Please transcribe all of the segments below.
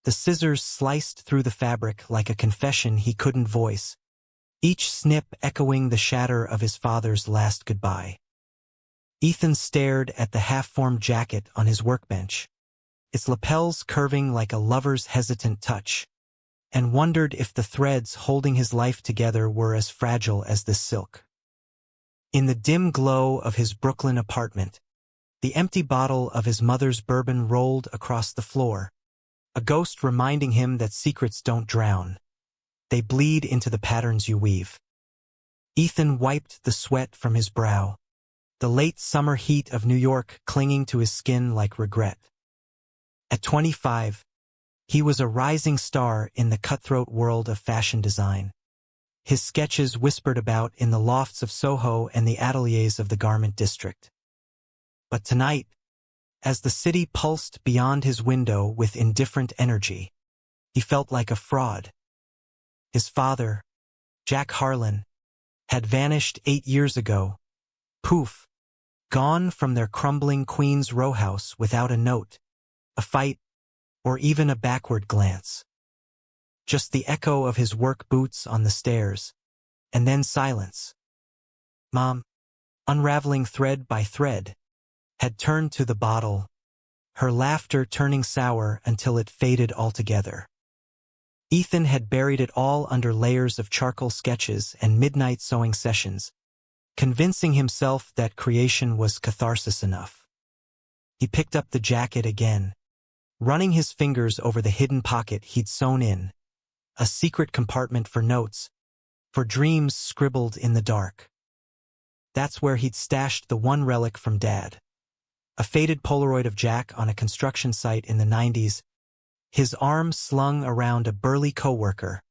The scissors sliced through the fabric like a confession he couldn't voice, each snip echoing the shatter of his father's last goodbye. Ethan stared at the half-formed jacket on his workbench, its lapels curving like a lover's hesitant touch, and wondered if the threads holding his life together were as fragile as this silk. In the dim glow of his Brooklyn apartment, the empty bottle of his mother's bourbon rolled across the floor, a ghost reminding him that secrets don't drown. They bleed into the patterns you weave. Ethan wiped the sweat from his brow, the late summer heat of New York clinging to his skin like regret. At 25, he was a rising star in the cutthroat world of fashion design. His sketches whispered about in the lofts of Soho and the ateliers of the garment district. But tonight, as the city pulsed beyond his window with indifferent energy, he felt like a fraud. His father, Jack Harlan, had vanished 8 years ago. Poof, gone from their crumbling Queens row house without a note, a fight, or even a backward glance. Just the echo of his work boots on the stairs, and then silence. Mom, unraveling thread by thread, had turned to the bottle, her laughter turning sour until it faded altogether. Ethan had buried it all under layers of charcoal sketches and midnight sewing sessions, convincing himself that creation was catharsis enough. He picked up the jacket again, running his fingers over the hidden pocket he'd sewn in, a secret compartment for notes, for dreams scribbled in the dark. That's where he'd stashed the one relic from Dad. A faded Polaroid of Jack on a construction site in the 90s, his arm slung around a burly coworker,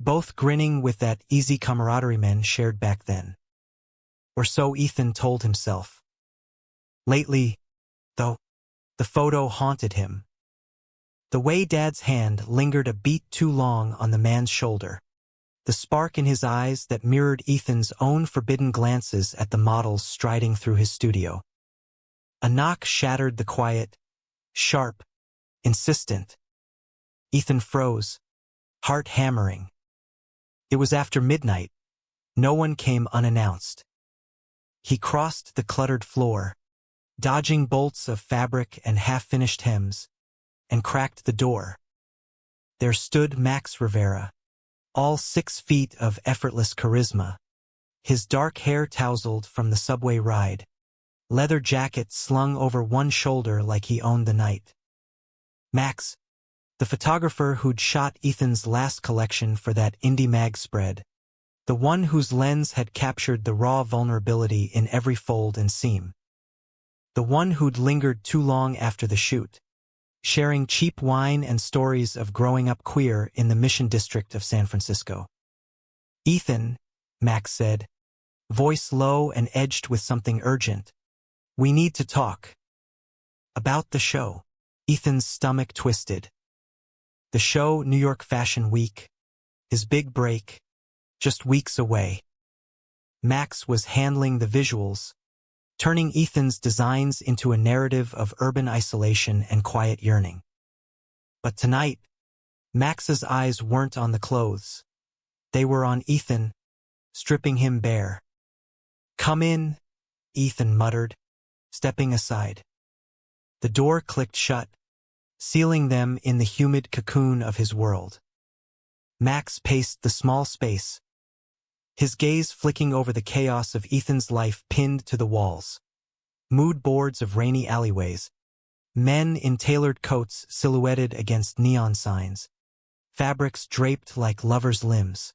both grinning with that easy camaraderie men shared back then. Or so Ethan told himself. Lately, though, the photo haunted him. The way Dad's hand lingered a beat too long on the man's shoulder, the spark in his eyes that mirrored Ethan's own forbidden glances at the models striding through his studio. A knock shattered the quiet, sharp, insistent. Ethan froze, heart hammering. It was after midnight. No one came unannounced. He crossed the cluttered floor, dodging bolts of fabric and half-finished hems, and cracked the door. There stood Max Rivera, all 6 feet of effortless charisma, his dark hair tousled from the subway ride, leather jacket slung over one shoulder like he owned the night. Max, the photographer who'd shot Ethan's last collection for that indie mag spread, the one whose lens had captured the raw vulnerability in every fold and seam. The one who'd lingered too long after the shoot, sharing cheap wine and stories of growing up queer in the Mission District of San Francisco. Ethan, Max said, voice low and edged with something urgent. We need to talk. About the show. Ethan's stomach twisted. The show, New York Fashion Week, his big break, just weeks away. Max was handling the visuals, turning Ethan's designs into a narrative of urban isolation and quiet yearning. But tonight, Max's eyes weren't on the clothes. They were on Ethan, stripping him bare. Come in, Ethan muttered, stepping aside. The door clicked shut, sealing them in the humid cocoon of his world. Max paced the small space, his gaze flicking over the chaos of Ethan's life pinned to the walls. Mood boards of rainy alleyways, men in tailored coats silhouetted against neon signs, fabrics draped like lovers' limbs.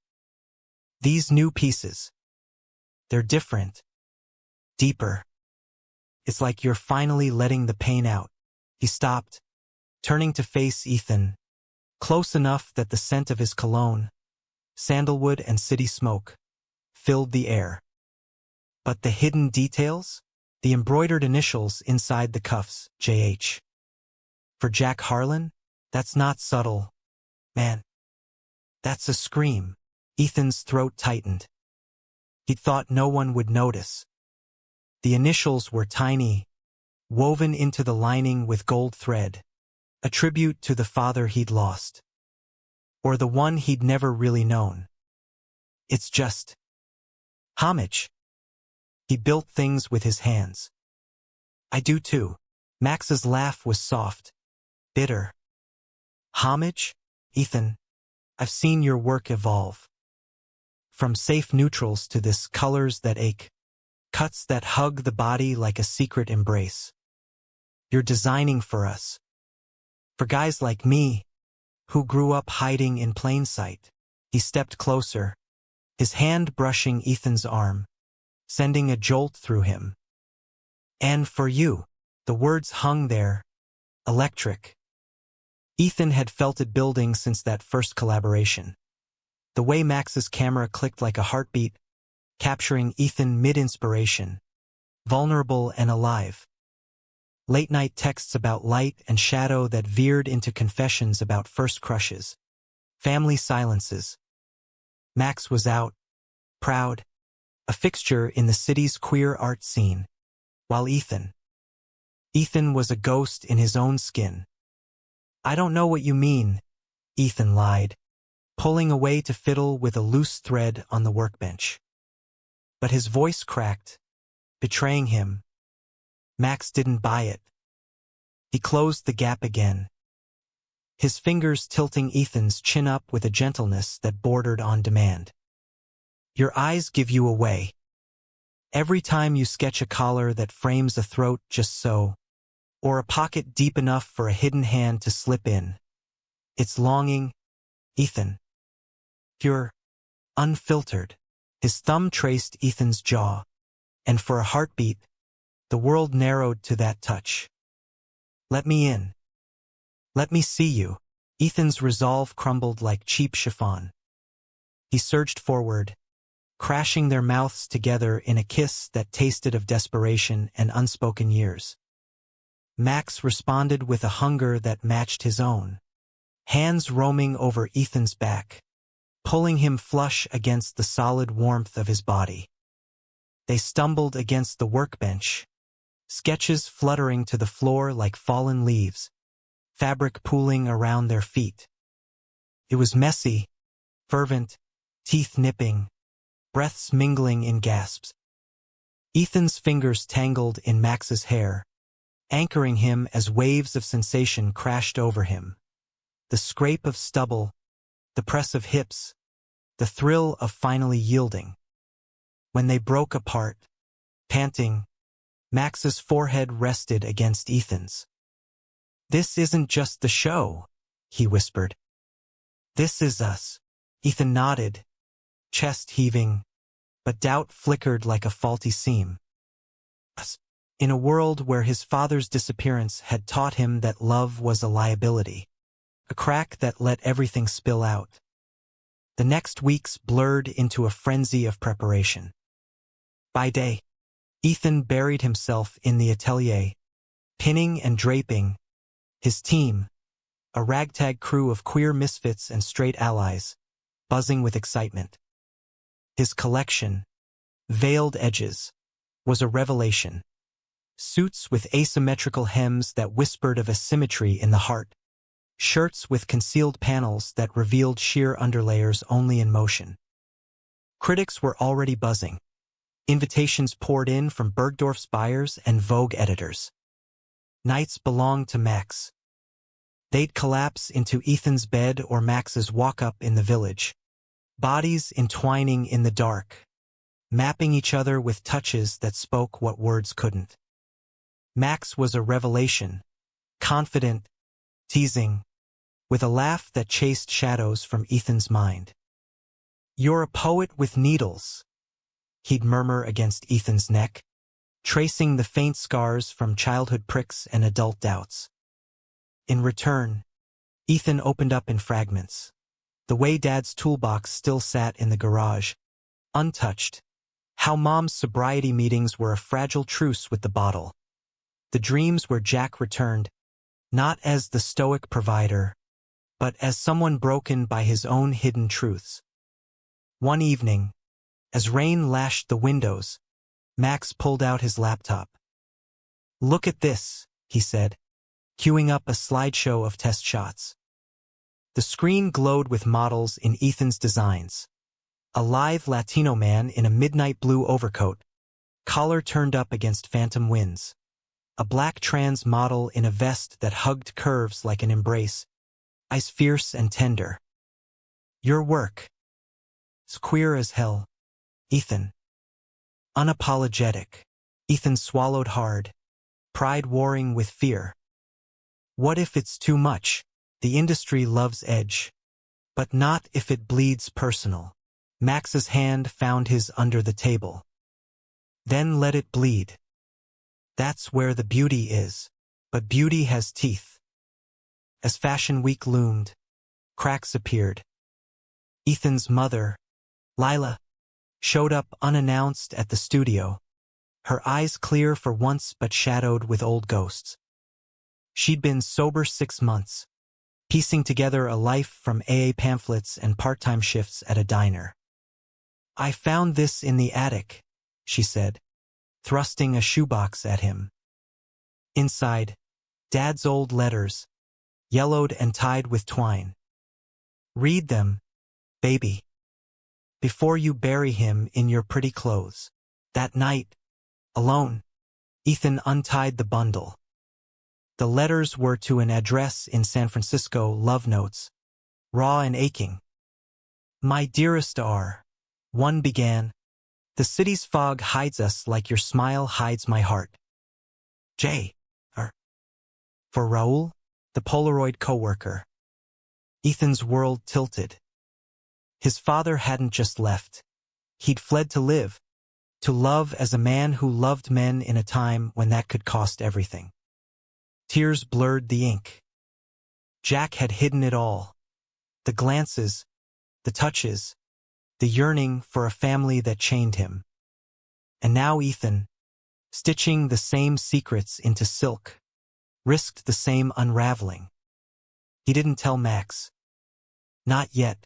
These new pieces. They're different. Deeper. It's like you're finally letting the pain out. He stopped, turning to face Ethan, close enough that the scent of his cologne, sandalwood and city smoke, filled the air. But the hidden details? The embroidered initials inside the cuffs, JH. For Jack Harlan? That's not subtle. Man, that's a scream. Ethan's throat tightened. He'd thought no one would notice. The initials were tiny, woven into the lining with gold thread, A tribute to the father he'd lost. Or the one he'd never really known. It's just homage. He built things with his hands. I do too. Max's laugh was soft, bitter. Homage? Ethan, I've seen your work evolve. From safe neutrals to this colors that ache, cuts that hug the body like a secret embrace. You're designing for us. For guys like me, who grew up hiding in plain sight. He stepped closer, his hand brushing Ethan's arm, sending a jolt through him. And for you, the words hung there, electric. Ethan had felt it building since that first collaboration. The way Max's camera clicked like a heartbeat, capturing Ethan mid-inspiration, vulnerable and alive. Late-night texts about light and shadow that veered into confessions about first crushes. Family silences. Max was out, proud, a fixture in the city's queer art scene, while Ethan was a ghost in his own skin. I don't know what you mean, Ethan lied, pulling away to fiddle with a loose thread on the workbench. But his voice cracked, betraying him. Max didn't buy it. He closed the gap again, his fingers tilting Ethan's chin up with a gentleness that bordered on demand. Your eyes give you away. Every time you sketch a collar that frames a throat just so, or a pocket deep enough for a hidden hand to slip in. It's longing, Ethan. Pure, unfiltered. His thumb traced Ethan's jaw, and for a heartbeat, the world narrowed to that touch. Let me in. Let me see you. Ethan's resolve crumbled like cheap chiffon. He surged forward, crashing their mouths together in a kiss that tasted of desperation and unspoken years. Max responded with a hunger that matched his own, hands roaming over Ethan's back, pulling him flush against the solid warmth of his body. They stumbled against the workbench, sketches fluttering to the floor like fallen leaves, fabric pooling around their feet. It was messy, fervent, teeth-nipping, breaths mingling in gasps. Ethan's fingers tangled in Max's hair, anchoring him as waves of sensation crashed over him. The scrape of stubble, the press of hips, the thrill of finally yielding. When they broke apart, panting, Max's forehead rested against Ethan's. This isn't just the show, he whispered. This is us. Ethan nodded, chest heaving, but doubt flickered like a faulty seam. Us. In a world where his father's disappearance had taught him that love was a liability, a crack that let everything spill out. The next weeks blurred into a frenzy of preparation. By day, Ethan buried himself in the atelier, pinning and draping. His team, a ragtag crew of queer misfits and straight allies, buzzing with excitement. His collection, Veiled Edges, was a revelation. Suits with asymmetrical hems that whispered of asymmetry in the heart. Shirts with concealed panels that revealed sheer underlayers only in motion. Critics were already buzzing. Invitations poured in from Bergdorf's buyers and Vogue editors. Nights belonged to Max. They'd collapse into Ethan's bed or Max's walk-up in the village. Bodies entwining in the dark, mapping each other with touches that spoke what words couldn't. Max was a revelation, confident, teasing, with a laugh that chased shadows from Ethan's mind. You're a poet with needles, he'd murmur against Ethan's neck, tracing the faint scars from childhood pricks and adult doubts. In return, Ethan opened up in fragments, the way Dad's toolbox still sat in the garage, untouched, how Mom's sobriety meetings were a fragile truce with the bottle. The dreams where Jack returned, not as the stoic provider, but as someone broken by his own hidden truths. One evening, as rain lashed the windows, Max pulled out his laptop. Look at this, he said, queuing up a slideshow of test shots. The screen glowed with models in Ethan's designs. A lithe Latino man in a midnight blue overcoat, collar turned up against phantom winds. A black trans model in a vest that hugged curves like an embrace, eyes fierce and tender. Your work. It's queer as hell. Ethan. Unapologetic. Ethan swallowed hard, pride warring with fear. What if it's too much? The industry loves edge. But not if it bleeds personal. Max's hand found his under the table. Then let it bleed. That's where the beauty is. But beauty has teeth. As Fashion Week loomed, cracks appeared. Ethan's mother, Lila, showed up unannounced at the studio, her eyes clear for once but shadowed with old ghosts. She'd been sober 6 months, piecing together a life from AA pamphlets and part-time shifts at a diner. I found this in the attic, she said, thrusting a shoebox at him. Inside, Dad's old letters, yellowed and tied with twine. Read them, baby, before you bury him in your pretty clothes. That night, alone, Ethan untied the bundle. The letters were to an address in San Francisco, love notes, raw and aching. My dearest R. One began, the city's fog hides us like your smile hides my heart. J. R. For Raul, the Polaroid coworker. Ethan's world tilted. His father hadn't just left. He'd fled to live, to love as a man who loved men in a time when that could cost everything. Tears blurred the ink. Jack had hidden it all. The glances, the touches, the yearning for a family that chained him. And now Ethan, stitching the same secrets into silk, risked the same unraveling. He didn't tell Max. Not yet.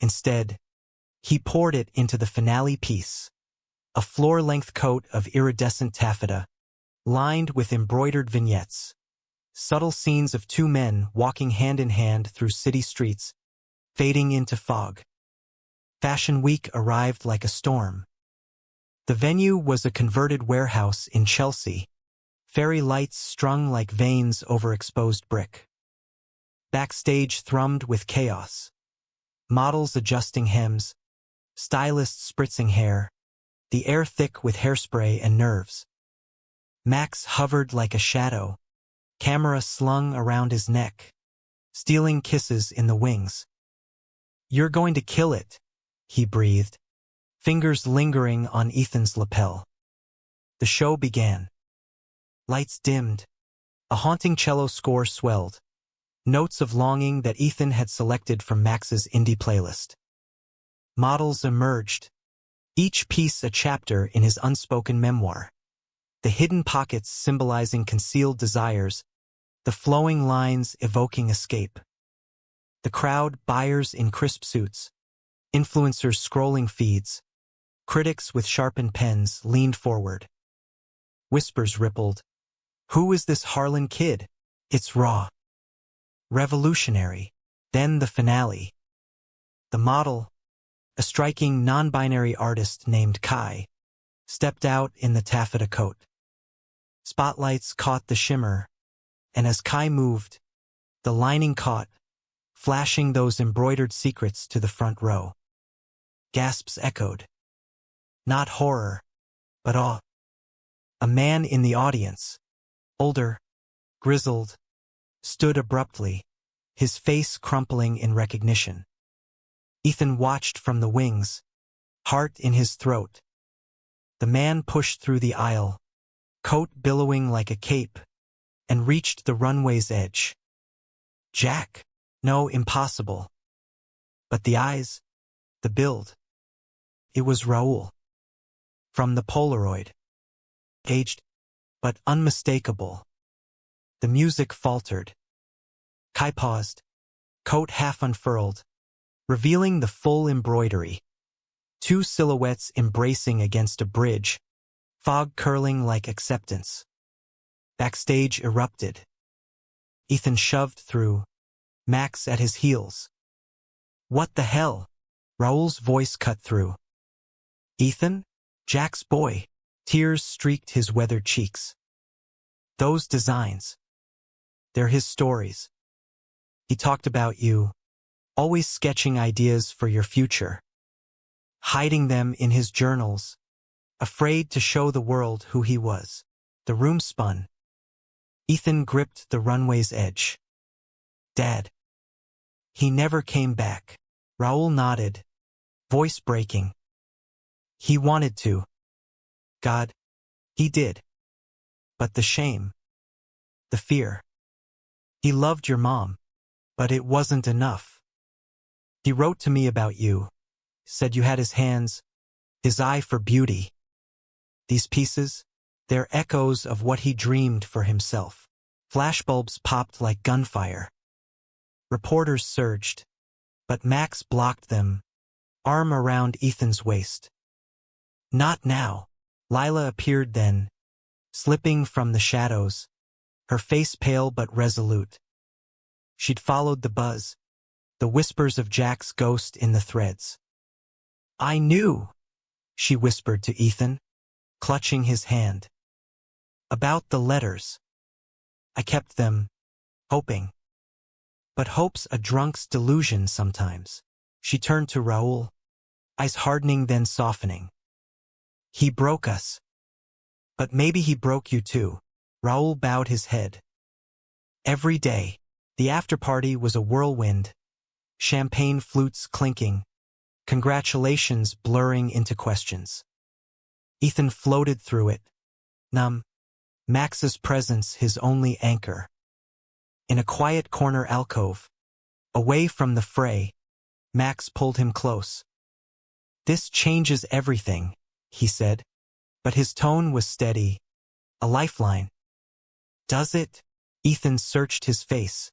Instead, he poured it into the finale piece, a floor-length coat of iridescent taffeta, lined with embroidered vignettes, subtle scenes of 2 men walking hand in hand through city streets, fading into fog. Fashion Week arrived like a storm. The venue was a converted warehouse in Chelsea, fairy lights strung like veins over exposed brick. Backstage thrummed with chaos. Models adjusting hems, stylists spritzing hair, the air thick with hairspray and nerves. Max hovered like a shadow, camera slung around his neck, stealing kisses in the wings. You're going to kill it, he breathed, fingers lingering on Ethan's lapel. The show began. Lights dimmed. A haunting cello score swelled, notes of longing that Ethan had selected from Max's indie playlist. Models emerged, each piece a chapter in his unspoken memoir. The hidden pockets symbolizing concealed desires, the flowing lines evoking escape. The crowd, buyers in crisp suits, influencers scrolling feeds, critics with sharpened pens leaned forward. Whispers rippled. Who is this Harlan kid? It's raw. Revolutionary. Then the finale. The model, a striking non-binary artist named Kai, stepped out in the taffeta coat. Spotlights caught the shimmer, and as Kai moved, the lining caught, flashing those embroidered secrets to the front row. Gasps echoed. Not horror, but awe. A man in the audience, older, grizzled, stood abruptly, his face crumpling in recognition. Ethan watched from the wings, heart in his throat. The man pushed through the aisle, coat billowing like a cape, and reached the runway's edge. Jack? No, impossible. But the eyes, the build. It was Raul. From the Polaroid. Aged, but unmistakable. The music faltered. Kai paused, coat half unfurled, revealing the full embroidery. 2 silhouettes embracing against a bridge, fog curling like acceptance. Backstage erupted. Ethan shoved through, Max at his heels. What the hell? Raoul's voice cut through. Ethan? Jack's boy. Tears streaked his weathered cheeks. Those designs. They're his stories. He talked about you, always sketching ideas for your future, hiding them in his journals, afraid to show the world who he was. The room spun. Ethan gripped the runway's edge. Dad. He never came back. Raoul nodded, voice breaking. He wanted to. God, he did. But the shame. The fear. He loved your mom, but it wasn't enough. He wrote to me about you, said you had his hands, his eye for beauty. These pieces, they're echoes of what he dreamed for himself. Flashbulbs popped like gunfire. Reporters surged, but Max blocked them, arm around Ethan's waist. Not now. Lila appeared then, slipping from the shadows, her face pale but resolute. She'd followed the buzz, the whispers of Jack's ghost in the threads. I knew, she whispered to Ethan, clutching his hand. About the letters. I kept them, hoping. But hope's a drunk's delusion sometimes. She turned to Raoul, eyes hardening then softening. He broke us. But maybe he broke you too. Raoul bowed his head. Every day, the after-party was a whirlwind, champagne flutes clinking, congratulations blurring into questions. Ethan floated through it, numb, Max's presence his only anchor. In a quiet corner alcove, away from the fray, Max pulled him close. This changes everything, he said, but his tone was steady, a lifeline. Does it? Ethan searched his face,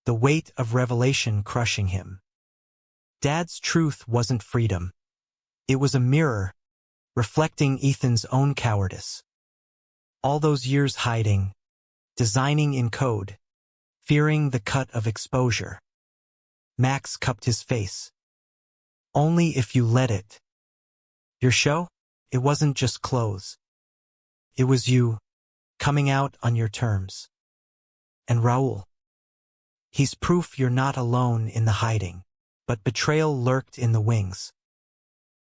the weight of revelation crushing him. Dad's truth wasn't freedom. It was a mirror, reflecting Ethan's own cowardice. All those years hiding, designing in code, fearing the cut of exposure. Max cupped his face. Only if you let it. Your show? It wasn't just clothes. It was you, coming out on your terms. And Raoul. He's proof you're not alone in the hiding, but betrayal lurked in the wings.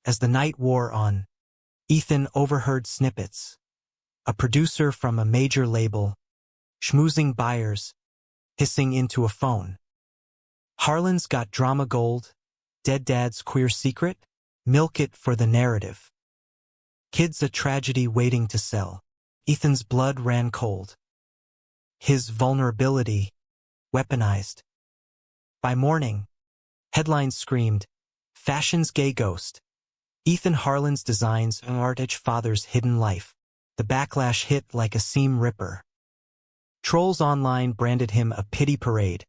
As the night wore on, Ethan overheard snippets. A producer from a major label, schmoozing buyers, hissing into a phone. Harlan's got drama gold, dead dad's queer secret, milk it for the narrative. Kid's a tragedy waiting to sell. Ethan's blood ran cold. His vulnerability, weaponized. By morning, headlines screamed, Fashion's gay ghost. Ethan Harlan's designs enlarged father's hidden life. The backlash hit like a seam ripper. Trolls online branded him a pity parade.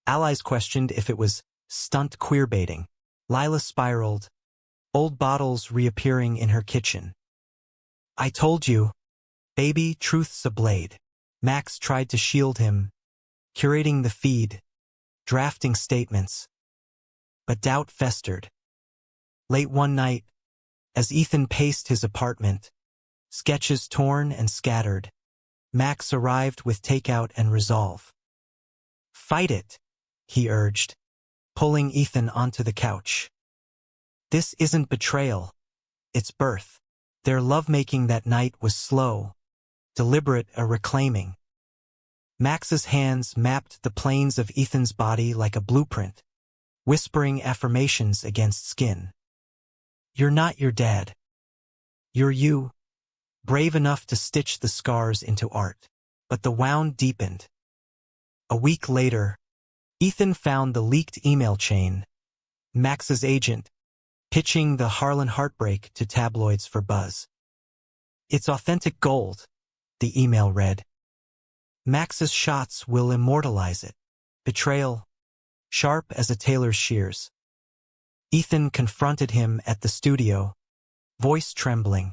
Allies questioned if it was stunt queerbaiting. Lila spiraled, old bottles reappearing in her kitchen. I told you, baby, truth's a blade. Max tried to shield him, curating the feed, drafting statements. But doubt festered. Late one night, as Ethan paced his apartment, sketches torn and scattered, Max arrived with takeout and resolve. Fight it, he urged, pulling Ethan onto the couch. This isn't betrayal, it's birth. Their lovemaking that night was slow, deliberate, a reclaiming. Max's hands mapped the planes of Ethan's body like a blueprint, whispering affirmations against skin. You're not your dad. You're you, brave enough to stitch the scars into art. But the wound deepened. A week later, Ethan found the leaked email chain, Max's agent, pitching the Harlan heartbreak to tabloids for buzz. It's authentic gold, the email read. Max's shots will immortalize it. Betrayal, sharp as a tailor's shears. Ethan confronted him at the studio, voice trembling.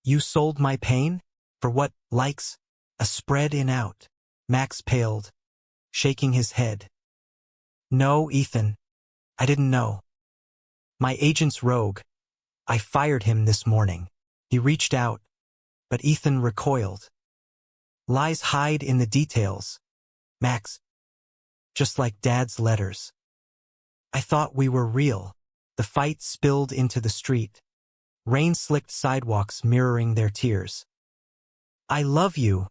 You sold my pain? For what, likes? A spread in out. Max paled, shaking his head. No, Ethan. I didn't know. My agent's rogue. I fired him this morning. He reached out, but Ethan recoiled. Lies hide in the details, Max. Just like Dad's letters. I thought we were real. The fight spilled into the street. Rain-slicked sidewalks mirroring their tears. I love you,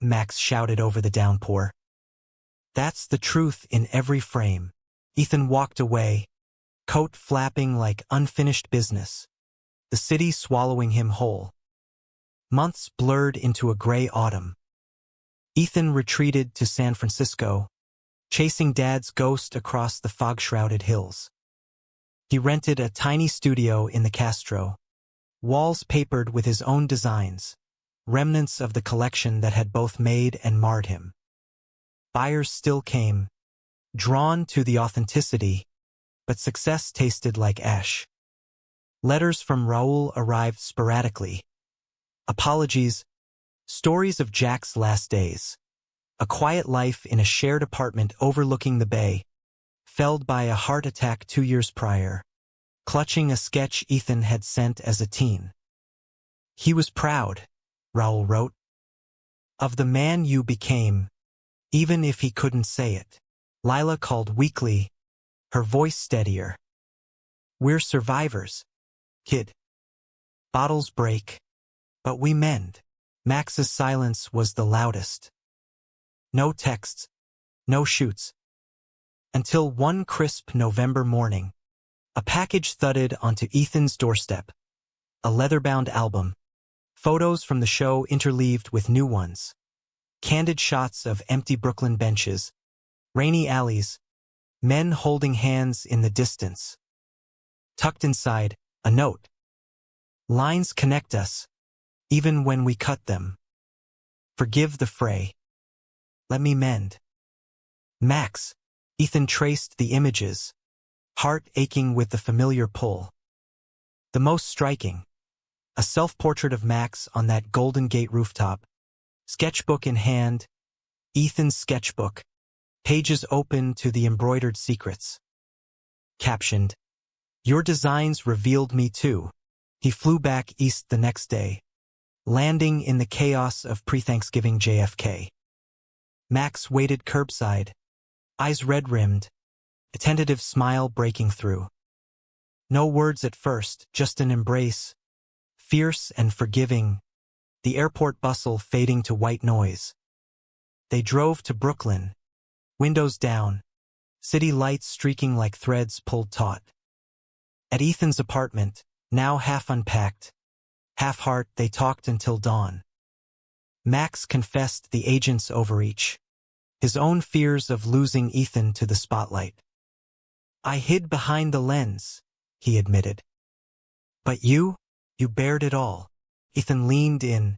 Max shouted over the downpour. That's the truth in every frame. Ethan walked away, coat flapping like unfinished business. The city swallowing him whole. Months blurred into a gray autumn. Ethan retreated to San Francisco, chasing Dad's ghost across the fog-shrouded hills. He rented a tiny studio in the Castro, walls papered with his own designs, remnants of the collection that had both made and marred him. Buyers still came, drawn to the authenticity, but success tasted like ash. Letters from Raul arrived sporadically. Apologies, stories of Jack's last days. A quiet life in a shared apartment overlooking the bay, felled by a heart attack 2 years prior, clutching a sketch Ethan had sent as a teen. He was proud, Raul wrote, of the man you became, even if he couldn't say it. Lila called weakly, her voice steadier. We're survivors, kid. Bottles break, but we mend. Max's silence was the loudest. No texts, no shoots. Until one crisp November morning, a package thudded onto Ethan's doorstep. A leather-bound album, photos from the show interleaved with new ones. Candid shots of empty Brooklyn benches, rainy alleys, men holding hands in the distance. Tucked inside, a note. Lines connect us, even when we cut them. Forgive the fray. Let me mend. Max. Ethan traced the images, heart aching with the familiar pull. The most striking, a self-portrait of Max on that Golden Gate rooftop, sketchbook in hand, Ethan's sketchbook, pages open to the embroidered secrets. Captioned, Your designs revealed me too. He flew back east the next day, landing in the chaos of pre-Thanksgiving JFK. Max waited curbside, eyes red-rimmed, a tentative smile breaking through. No words at first, just an embrace, fierce and forgiving, the airport bustle fading to white noise. They drove to Brooklyn, windows down, city lights streaking like threads pulled taut. At Ethan's apartment, now half unpacked, half heart, they talked until dawn. Max confessed the agent's overreach, his own fears of losing Ethan to the spotlight. I hid behind the lens, he admitted. But you bared it all. Ethan leaned in,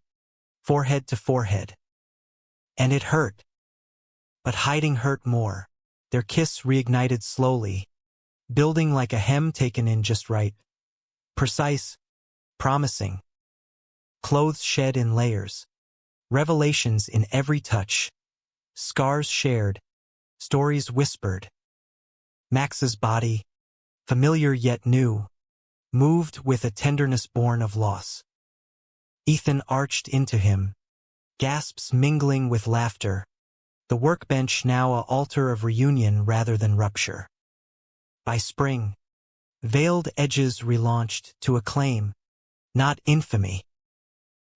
forehead to forehead. And it hurt. But hiding hurt more. Their kiss reignited slowly, building like a hem taken in just right. Precise, promising. Clothes shed in layers. Revelations in every touch. Scars shared. Stories whispered. Max's body, familiar yet new, moved with a tenderness born of loss. Ethan arched into him, gasps mingling with laughter, the workbench now an altar of reunion rather than rupture. By spring, veiled edges relaunched to acclaim, not infamy.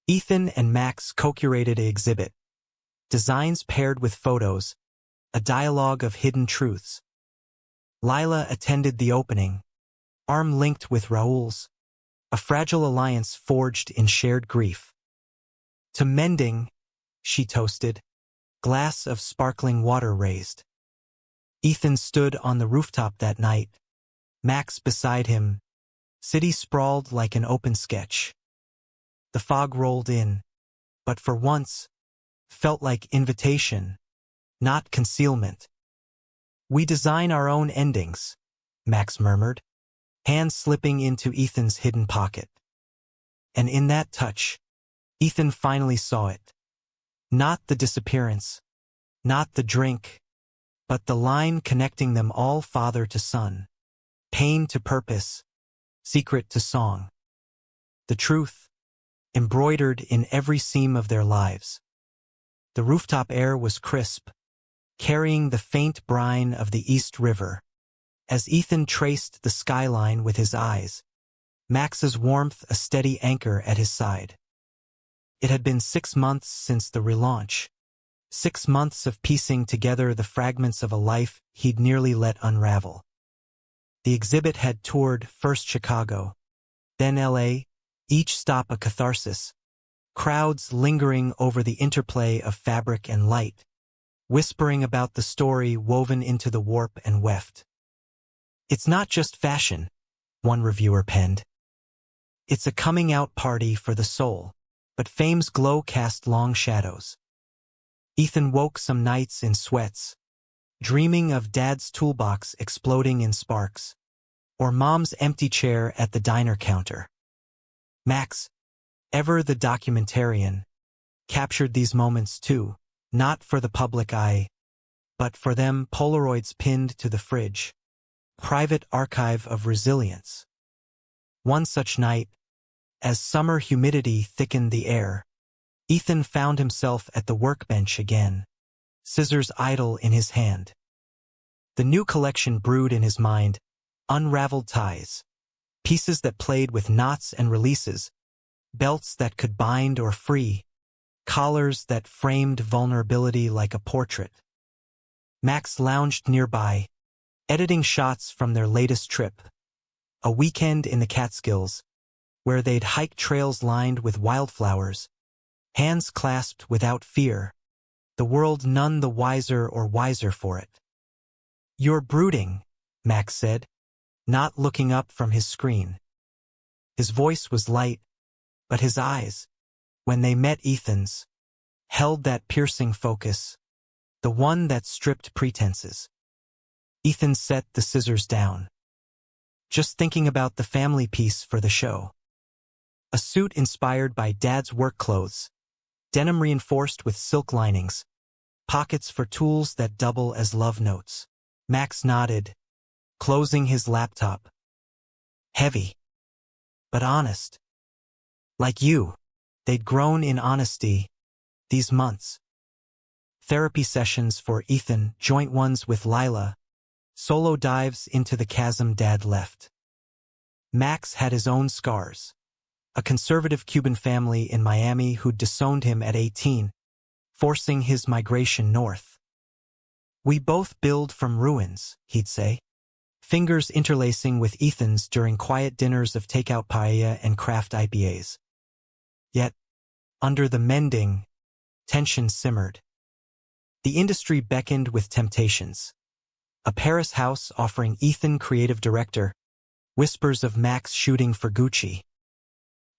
Ethan and Max co-curated an exhibit, designs paired with photos, a dialogue of hidden truths. Lila attended the opening, arm linked with Raul's, a fragile alliance forged in shared grief. To mending, she toasted, glass of sparkling water raised. Ethan stood on the rooftop that night, Max beside him, city sprawled like an open sketch. The fog rolled in, but for once, felt like invitation, not concealment. We design our own endings, Max murmured, hand slipping into Ethan's hidden pocket. And in that touch, Ethan finally saw it. Not the disappearance, not the drink, but the line connecting them all, father to son, pain to purpose, secret to song. The truth, embroidered in every seam of their lives. The rooftop air was crisp, carrying the faint brine of the East River. As Ethan traced the skyline with his eyes, Max's warmth a steady anchor at his side. It had been 6 months since the relaunch. 6 months of piecing together the fragments of a life he'd nearly let unravel. The exhibit had toured first Chicago, then LA, each stop a catharsis, crowds lingering over the interplay of fabric and light, whispering about the story woven into the warp and weft. It's not just fashion, one reviewer penned. It's a coming-out party for the soul, but fame's glow cast long shadows. Ethan woke some nights in sweats, dreaming of Dad's toolbox exploding in sparks, or Mom's empty chair at the diner counter. Max, ever the documentarian, captured these moments too, not for the public eye, but for them Polaroids pinned to the fridge. Private archive of resilience. One such night, as summer humidity thickened the air, Ethan found himself at the workbench again, scissors idle in his hand. The new collection brewed in his mind, unraveled ties, pieces that played with knots and releases, belts that could bind or free, collars that framed vulnerability like a portrait. Max lounged nearby, editing shots from their latest trip, a weekend in the Catskills, where they'd hike trails lined with wildflowers, hands clasped without fear, the world none the wiser or wiser for it. "You're brooding," Max said, not looking up from his screen. His voice was light, but his eyes, when they met Ethan's, held that piercing focus, the one that stripped pretenses. Ethan set the scissors down. Just thinking about the family piece for the show. A suit inspired by Dad's work clothes, denim reinforced with silk linings, pockets for tools that double as love notes. Max nodded, closing his laptop. Heavy, but honest. Like you, they'd grown in honesty these months. Therapy sessions for Ethan, joint ones with Lila, solo dives into the chasm Dad left. Max had his own scars. A conservative Cuban family in Miami who'd disowned him at 18, forcing his migration north. "We both build from ruins," he'd say, fingers interlacing with Ethan's during quiet dinners of takeout paella and craft IPAs. Yet, under the mending, tension simmered. The industry beckoned with temptations. A Paris house offering Ethan creative director, whispers of Max shooting for Gucci.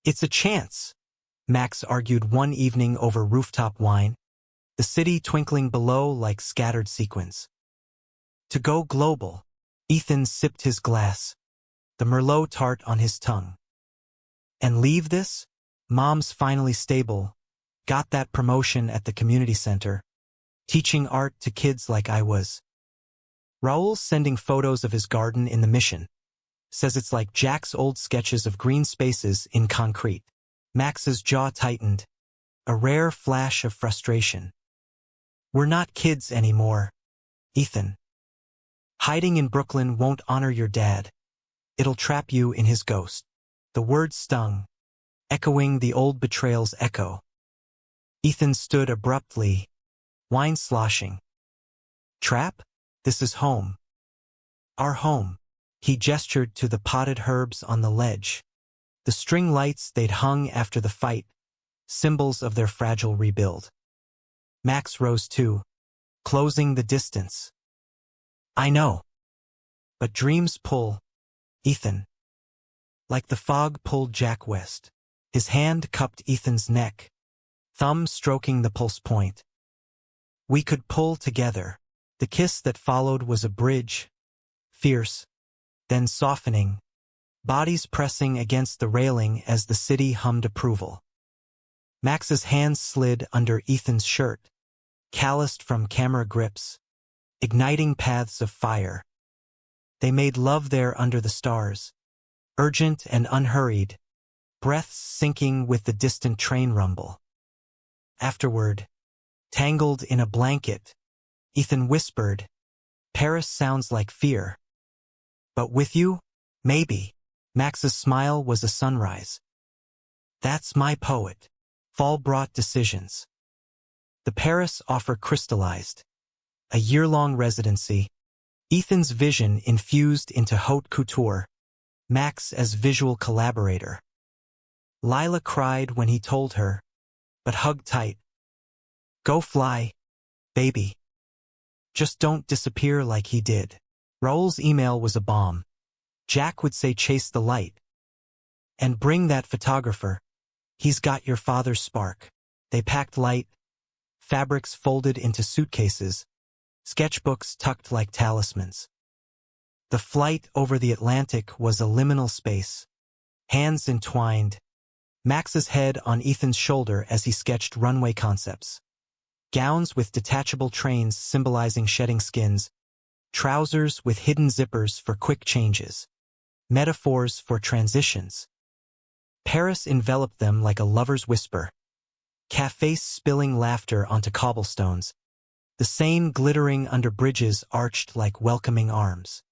"It's a chance," Max argued one evening over rooftop wine, the city twinkling below like scattered sequins. "To go global," Ethan sipped his glass, the Merlot tart on his tongue. "And leave this? Mom's finally stable, got that promotion at the community center, teaching art to kids like I was." Raul's sending photos of his garden in the Mission. Says it's like Jack's old sketches of green spaces in concrete. Max's jaw tightened, a rare flash of frustration. "We're not kids anymore, Ethan. Hiding in Brooklyn won't honor your dad. It'll trap you in his ghost." The word stung, echoing the old betrayal's echo. Ethan stood abruptly, wine sloshing. "Trap? This is home. Our home." He gestured to the potted herbs on the ledge, the string lights they'd hung after the fight, symbols of their fragile rebuild. Max rose too, closing the distance. "I know. But dreams pull, Ethan. Like the fog pulled Jack West." His hand cupped Ethan's neck, thumb stroking the pulse point. "We could pull together." The kiss that followed was a bridge, fierce, then softening, bodies pressing against the railing as the city hummed approval. Max's hands slid under Ethan's shirt, calloused from camera grips, igniting paths of fire. They made love there under the stars, urgent and unhurried, breaths syncing with the distant train rumble. Afterward, tangled in a blanket, Ethan whispered, "Paris sounds like fear. But with you, maybe." Max's smile was a sunrise. "That's my poet." Fall brought decisions. The Paris offer crystallized. A year-long residency. Ethan's vision infused into haute couture. Max as visual collaborator. Lila cried when he told her, but hugged tight. "Go fly, baby. Just don't disappear like he did." Raoul's email was a bomb. Jack would say chase the light. "And bring that photographer. He's got your father's spark." They packed light, fabrics folded into suitcases, sketchbooks tucked like talismans. The flight over the Atlantic was a liminal space. Hands entwined, Max's head on Ethan's shoulder as he sketched runway concepts. Gowns with detachable trains symbolizing shedding skins, trousers with hidden zippers for quick changes, metaphors for transitions. Paris enveloped them like a lover's whisper. Cafes spilling laughter onto cobblestones, the Seine glittering under bridges arched like welcoming arms.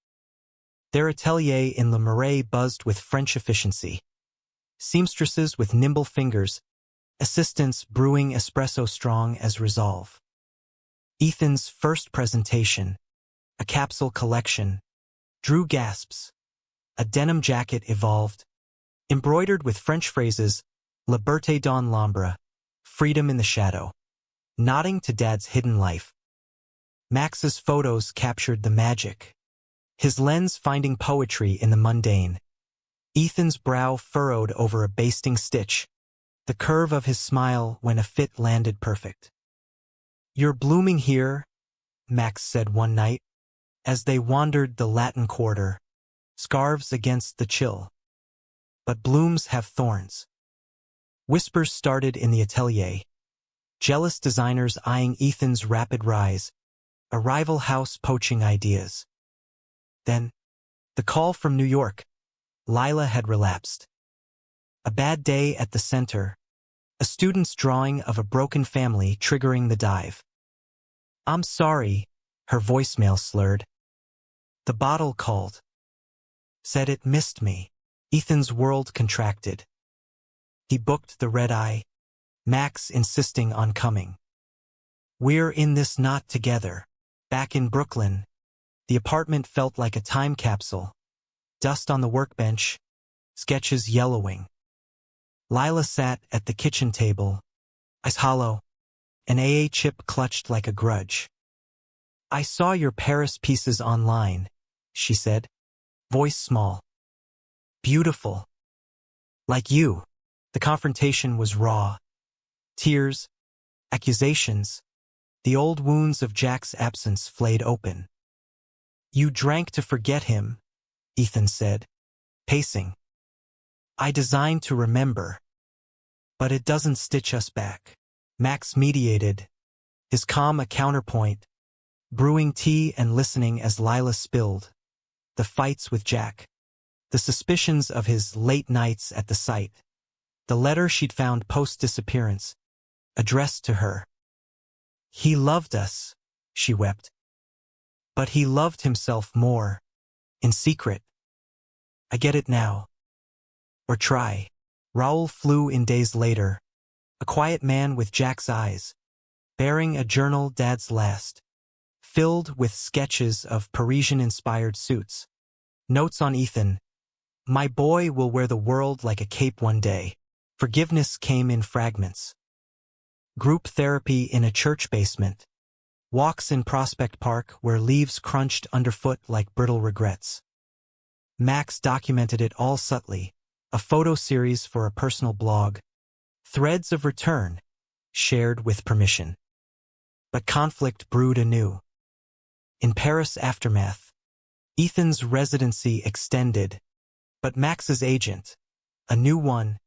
Their atelier in Le Marais buzzed with French efficiency. Seamstresses with nimble fingers, assistants brewing espresso strong as resolve. Ethan's first presentation, a capsule collection, drew gasps. A denim jacket evolved, embroidered with French phrases, Liberté dans l'ombre, freedom in the shadow, nodding to Dad's hidden life. Max's photos captured the magic, his lens finding poetry in the mundane. Ethan's brow furrowed over a basting stitch, the curve of his smile when a fit landed perfect. "You're blooming here," Max said one night, as they wandered the Latin Quarter, scarves against the chill. "But blooms have thorns." Whispers started in the atelier, jealous designers eyeing Ethan's rapid rise, a rival house poaching ideas. Then, the call from New York. Lila had relapsed. A bad day at the center, a student's drawing of a broken family triggering the dive. "I'm sorry," her voicemail slurred. "The bottle called. Said it missed me." Ethan's world contracted. He booked the red-eye, Max insisting on coming. "We're in this knot together." Back in Brooklyn, the apartment felt like a time capsule. Dust on the workbench, sketches yellowing. Lila sat at the kitchen table, eyes hollow, an AA chip clutched like a grudge. "I saw your Paris pieces online," she said, voice small. "Beautiful. Like you." The confrontation was raw. Tears, accusations, the old wounds of Jack's absence flayed open. "You drank to forget him," Ethan said, pacing. "I designed to remember. But it doesn't stitch us back." Max mediated, his calm a counterpoint, brewing tea and listening as Lila spilled. The fights with Jack. The suspicions of his late nights at the site. The letter she'd found post-disappearance, addressed to her. "He loved us," she wept. "But he loved himself more, in secret. I get it now. Or try." Raoul flew in days later, a quiet man with Jack's eyes, bearing a journal Dad's last, filled with sketches of Parisian-inspired suits. Notes on Ethan. "My boy will wear the world like a cape one day." Forgiveness came in fragments. Group therapy in a church basement. Walks in Prospect Park where leaves crunched underfoot like brittle regrets. Max documented it all subtly, a photo series for a personal blog. Threads of return, shared with permission. But conflict brewed anew. In Paris' aftermath, Ethan's residency extended, but Max's agent, a new one,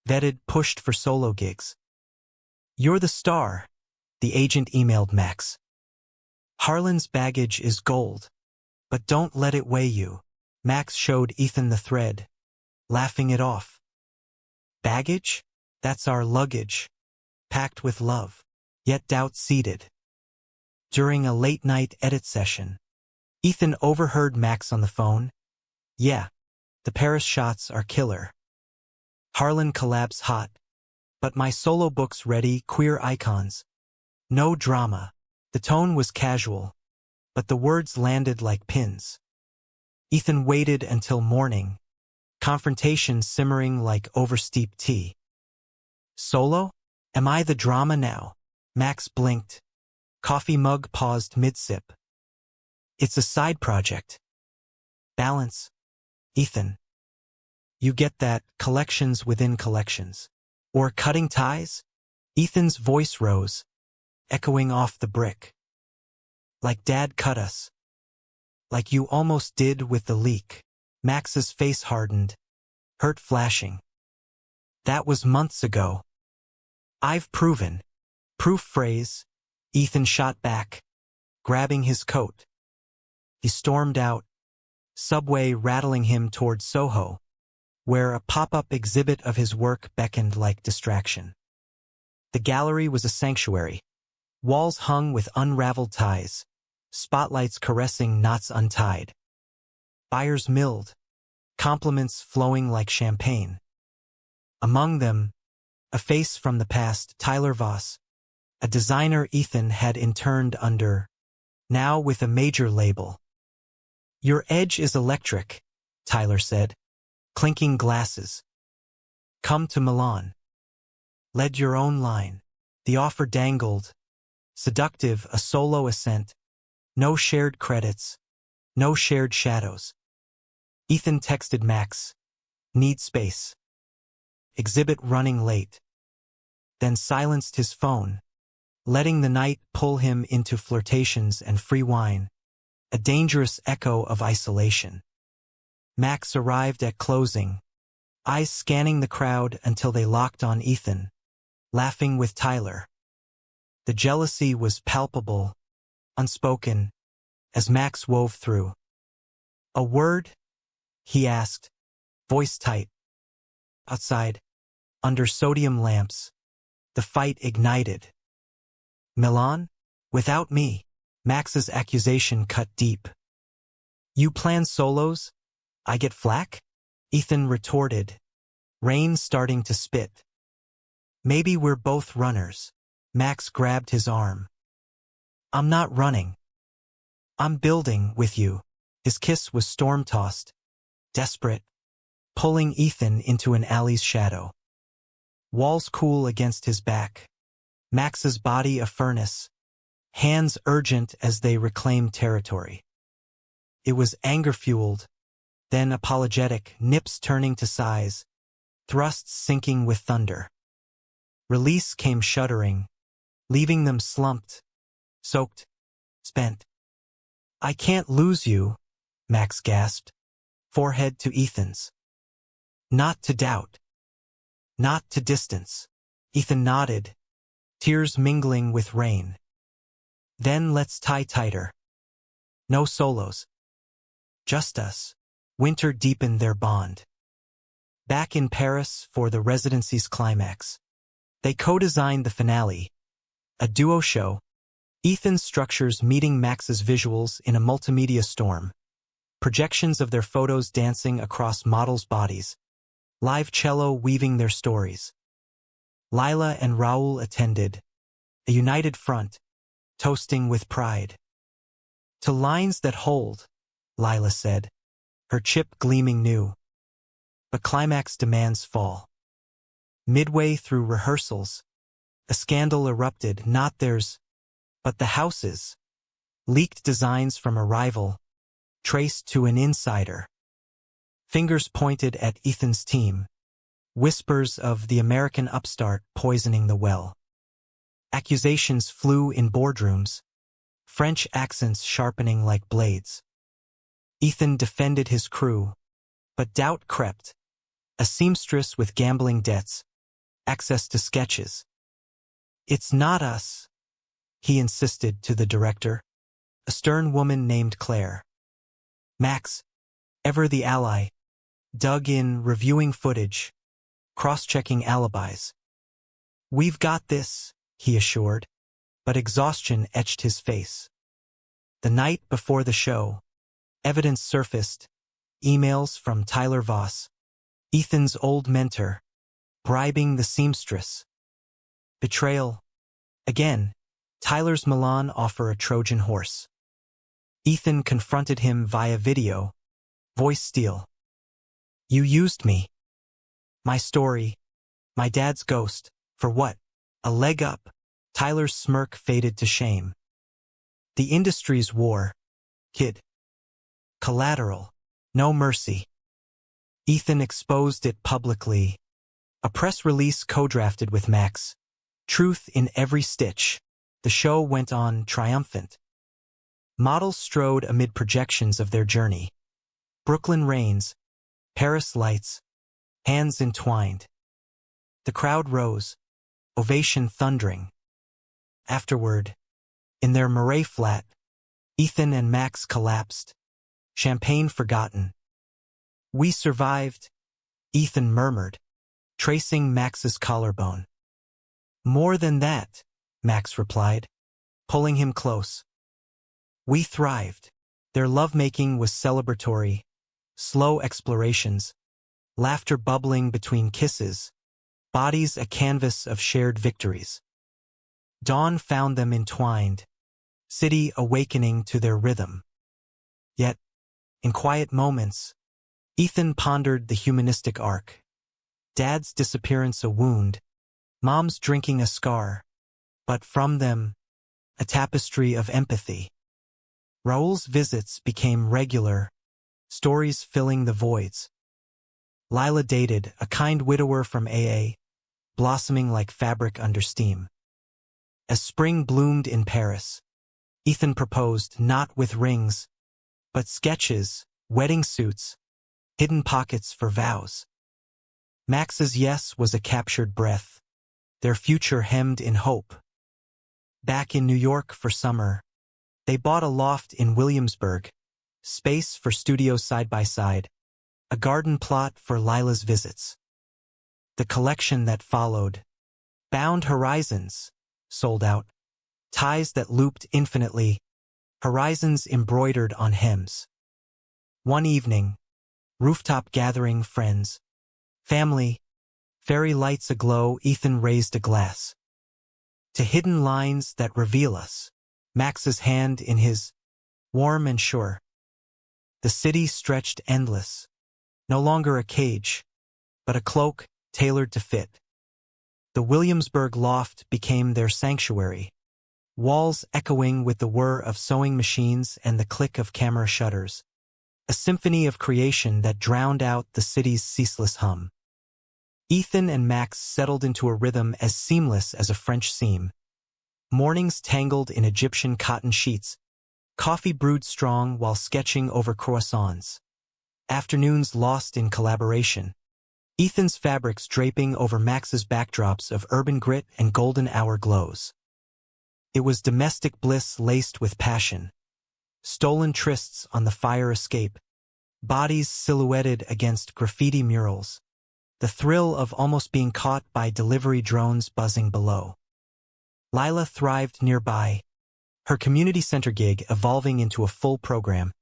vetted, pushed for solo gigs. "You're the star," the agent emailed Max. Harlan's baggage is gold, but don't let it weigh you. Max showed Ethan the thread, laughing it off. Baggage? That's our luggage, packed with love, yet doubt-seated. During a late-night edit session, Ethan overheard Max on the phone. Yeah, the Paris shots are killer. Harlan collabs hot, but my solo book's ready, queer icons. No drama. The tone was casual, but the words landed like pins. Ethan waited until morning, confrontation simmering like oversteeped tea. Solo? Am I the drama now? Max blinked. Coffee mug paused mid-sip. It's a side project. Balance. Ethan. You get that, collections within collections. Or cutting ties? Ethan's voice rose, echoing off the brick. Like Dad cut us. Like you almost did with the leak. Max's face hardened, hurt flashing. That was months ago. I've proven. Proof phrase. Ethan shot back, grabbing his coat. He stormed out, subway rattling him toward Soho, where a pop-up exhibit of his work beckoned like distraction. The gallery was a sanctuary, walls hung with unraveled ties, spotlights caressing knots untied. Buyers milled, compliments flowing like champagne. Among them, a face from the past, Tyler Voss, a designer Ethan had interned under, now with a major label. Your edge is electric, Tyler said, clinking glasses. Come to Milan. Lead your own line. The offer dangled, seductive, a solo ascent, no shared credits, no shared shadows. Ethan texted Max, need space. Exhibit running late. Then silenced his phone, letting the night pull him into flirtations and free wine, a dangerous echo of isolation. Max arrived at closing, eyes scanning the crowd until they locked on Ethan, laughing with Tyler. The jealousy was palpable, unspoken, as Max wove through. A word? He asked, voice tight. Outside, under sodium lamps, the fight ignited. Milan? Without me. Max's accusation cut deep. You plan solos? I get flack? Ethan retorted, rain starting to spit. Maybe we're both runners. Max grabbed his arm. I'm not running. I'm building with you. His kiss was storm-tossed, desperate, pulling Ethan into an alley's shadow. Walls cool against his back. Max's body a furnace, hands urgent as they reclaimed territory. It was anger-fueled, then apologetic, nips turning to sighs, thrusts sinking with thunder. Release came shuddering, leaving them slumped, soaked, spent. I can't lose you, Max gasped, forehead to Ethan's. Not to doubt. Not to distance. Ethan nodded, tears mingling with rain. Then let's tie tighter. No solos. Just us. Winter deepened their bond. Back in Paris for the residency's climax. They co-designed the finale, a duo show, Ethan's structures meeting Max's visuals in a multimedia storm, projections of their photos dancing across models' bodies, live cello weaving their stories. Lila and Raoul attended, a united front, toasting with pride. To lines that hold, Lila said, her chip gleaming new. But climax demands fall. Midway through rehearsals, a scandal erupted, not theirs, but the house's. Leaked designs from a rival, traced to an insider. Fingers pointed at Ethan's team. Whispers of the American upstart poisoning the well. Accusations flew in boardrooms, French accents sharpening like blades. Ethan defended his crew, but doubt crept. A seamstress with gambling debts, access to sketches. It's not us, he insisted to the director. a stern woman named Claire. Max, ever the ally, dug in, reviewing footage, cross-checking alibis. "We've got this," he assured, but exhaustion etched his face. The night before the show, evidence surfaced, emails from Tyler Voss, Ethan's old mentor, bribing the seamstress. Betrayal. Again, Tyler's Milan offer a Trojan horse. Ethan confronted him via video, voice steal. "You used me. My story, my dad's ghost, for what? A leg up." Tyler's smirk faded to shame. "The industry's war, kid. Collateral, no mercy." Ethan exposed it publicly. A press release co-drafted with Max. Truth in every stitch. The show went on triumphant. Models strode amid projections of their journey. Brooklyn rains, Paris lights, hands entwined. The crowd rose, ovation thundering. Afterward, in their Murray flat, Ethan and Max collapsed, champagne forgotten. "We survived," Ethan murmured, tracing Max's collarbone. "More than that," Max replied, pulling him close. "We thrived." Their lovemaking was celebratory, slow explorations, laughter bubbling between kisses, bodies a canvas of shared victories. Dawn found them entwined, city awakening to their rhythm. Yet, in quiet moments, Ethan pondered the humanistic arc. Dad's disappearance a wound, Mom's drinking a scar, but from them, a tapestry of empathy. Raoul's visits became regular, stories filling the voids. Lila dated a kind widower from AA, blossoming like fabric under steam. As spring bloomed in Paris, Ethan proposed not with rings, but sketches, wedding suits, hidden pockets for vows. Max's yes was a captured breath, their future hemmed in hope. Back in New York for summer, they bought a loft in Williamsburg, space for studios side by side, a garden plot for Lila's visits. The collection that followed, Bound Horizons, sold out. Ties that looped infinitely, horizons embroidered on hems. One evening, rooftop gathering, friends, family, fairy lights aglow, Ethan raised a glass. To hidden lines that reveal us, Max's hand in his, warm and sure. The city stretched endless, no longer a cage, but a cloak tailored to fit. The Williamsburg loft became their sanctuary, walls echoing with the whir of sewing machines and the click of camera shutters, a symphony of creation that drowned out the city's ceaseless hum. Ethan and Max settled into a rhythm as seamless as a French seam. Mornings tangled in Egyptian cotton sheets, coffee brewed strong while sketching over croissants. Afternoons lost in collaboration. Ethan's fabrics draping over Max's backdrops of urban grit and golden hour glows. It was domestic bliss laced with passion. Stolen trysts on the fire escape, bodies silhouetted against graffiti murals, the thrill of almost being caught by delivery drones buzzing below. Lila thrived nearby, her community center gig evolving into a full program.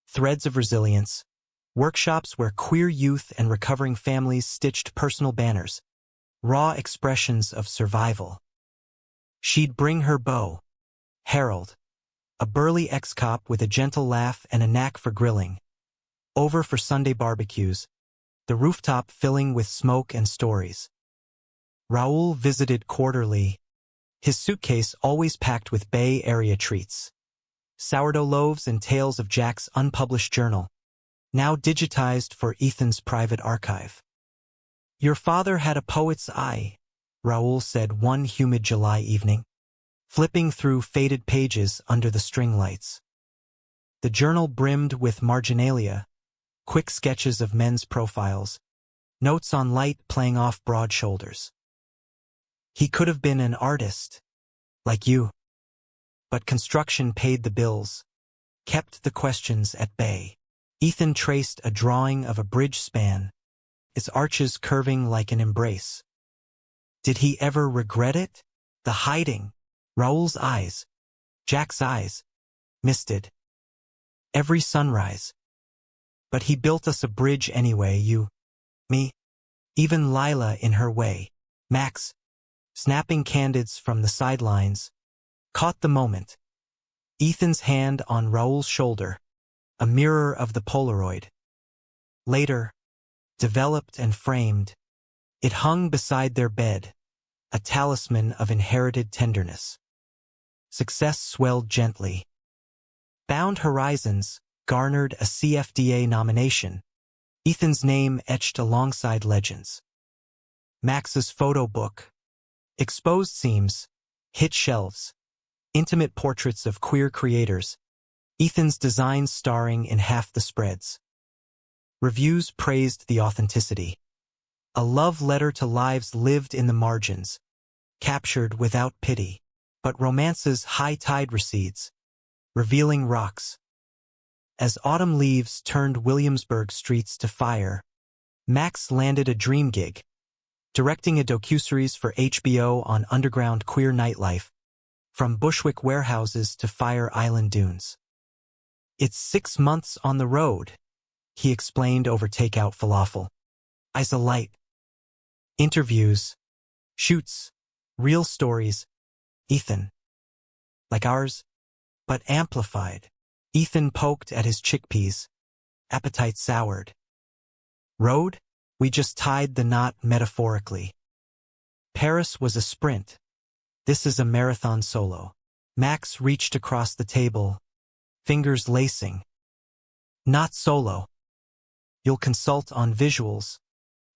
Threads of resilience, workshops where queer youth and recovering families stitched personal banners, raw expressions of survival. She'd bring her beau, Harold, a burly ex-cop with a gentle laugh and a knack for grilling, over for Sunday barbecues, the rooftop filling with smoke and stories. Raoul visited quarterly, his suitcase always packed with Bay Area treats. Sourdough loaves and tales of Jack's unpublished journal, now digitized for Ethan's private archive. "Your father had a poet's eye," Raoul said one humid July evening, flipping through faded pages under the string lights. The journal brimmed with marginalia, quick sketches of men's profiles, notes on light playing off broad shoulders. "He could have been an artist, like you." but construction paid the bills, kept the questions at bay. Ethan traced a drawing of a bridge span, its arches curving like an embrace. Did he ever regret it? The hiding, Raoul's eyes, Jack's eyes, misted. Every sunrise. But he built us a bridge anyway, you, me, even Lila in her way. Max, snapping candids from the sidelines, caught the moment. Ethan's hand on Raoul's shoulder, a mirror of the Polaroid. Later, developed and framed, it hung beside their bed, a talisman of inherited tenderness. Success swelled gently. Bound Horizons garnered a CFDA nomination, Ethan's name etched alongside legends. Max's photo book, exposed seams, hit shelves, intimate portraits of queer creators, Ethan's designs starring in half the spreads. Reviews praised the authenticity. A love letter to lives lived in the margins, captured without pity. But romance's high tide recedes, revealing rocks. As autumn leaves turned Williamsburg streets to fire, Max landed a dream gig, directing a docuseries for HBO on underground queer nightlife, from Bushwick warehouses to Fire Island dunes. It's 6 months on the road, he explained over takeout falafel. Eyes alight. Interviews, shoots, real stories. Ethan. Like ours, but amplified. Ethan poked at his chickpeas. Appetite soured. Road? We just tied the knot metaphorically. Paris was a sprint. This is a marathon solo. Max reached across the table, fingers lacing. Not solo. You'll consult on visuals.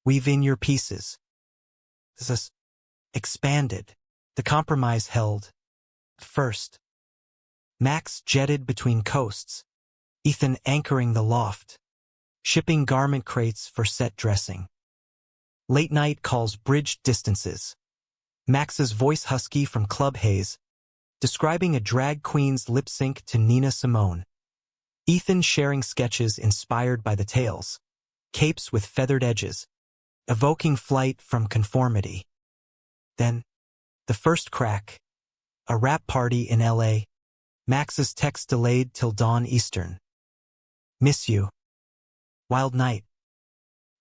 Weave in your pieces. This is expanded. The compromise held. First. Max jetted between coasts, Ethan anchoring the loft, shipping garment crates for set dressing. Late night calls bridged distances. Max's voice husky from Club Haze, describing a drag queen's lip sync to Nina Simone. Ethan sharing sketches inspired by the tales, capes with feathered edges, evoking flight from conformity. Then, the first crack, a rap party in LA, Max's text delayed till dawn Eastern. Miss you. Wild night.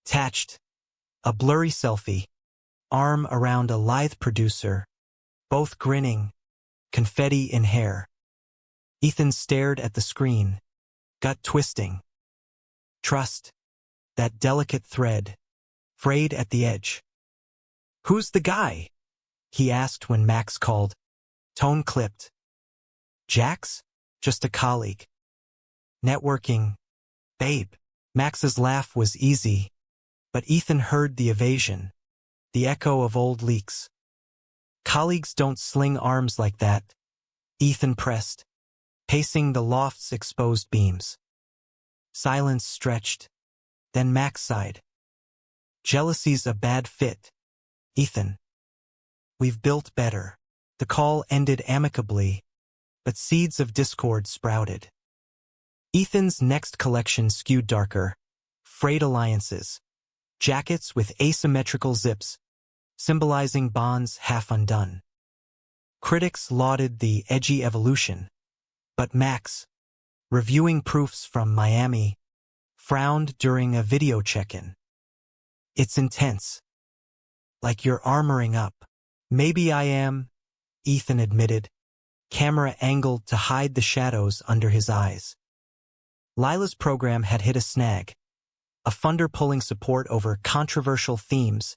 Attached. A blurry selfie, arm around a lithe producer, both grinning, confetti in hair. Ethan stared at the screen, gut twisting. Trust. That delicate thread, frayed at the edge. Who's the guy? He asked when Max called, tone clipped. Jax? Just a colleague. Networking. Babe. Max's laugh was easy, but Ethan heard the evasion, the echo of old leaks. Colleagues don't sling arms like that, Ethan pressed, pacing the loft's exposed beams. Silence stretched, then Max sighed. Jealousy's a bad fit, Ethan. We've built better. The call ended amicably, but seeds of discord sprouted. Ethan's next collection skewed darker, frayed alliances, jackets with asymmetrical zips, symbolizing bonds half undone. Critics lauded the edgy evolution, but Max, reviewing proofs from Miami, frowned during a video check-in. It's intense. Like you're armoring up. Maybe I am, Ethan admitted, camera angled to hide the shadows under his eyes. Lila's program had hit a snag, a funder pulling support over controversial themes,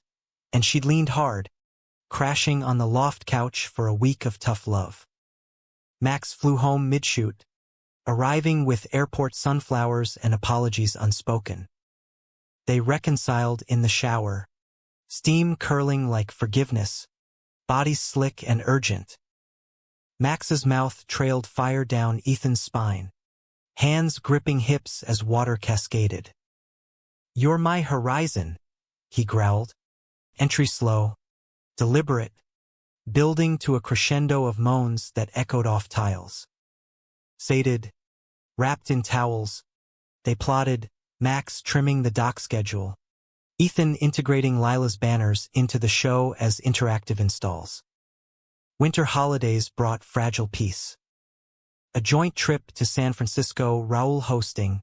and she'd leaned hard, crashing on the loft couch for a week of tough love. Max flew home mid-shoot, arriving with airport sunflowers and apologies unspoken. They reconciled in the shower, steam curling like forgiveness, bodies slick and urgent. Max's mouth trailed fire down Ethan's spine, hands gripping hips as water cascaded. You're my horizon, he growled. Entry slow, deliberate, building to a crescendo of moans that echoed off tiles. Sated, wrapped in towels, they plotted, Max trimming the dock schedule, Ethan integrating Lila's banners into the show as interactive installs. Winter holidays brought fragile peace. A joint trip to San Francisco, Raul hosting,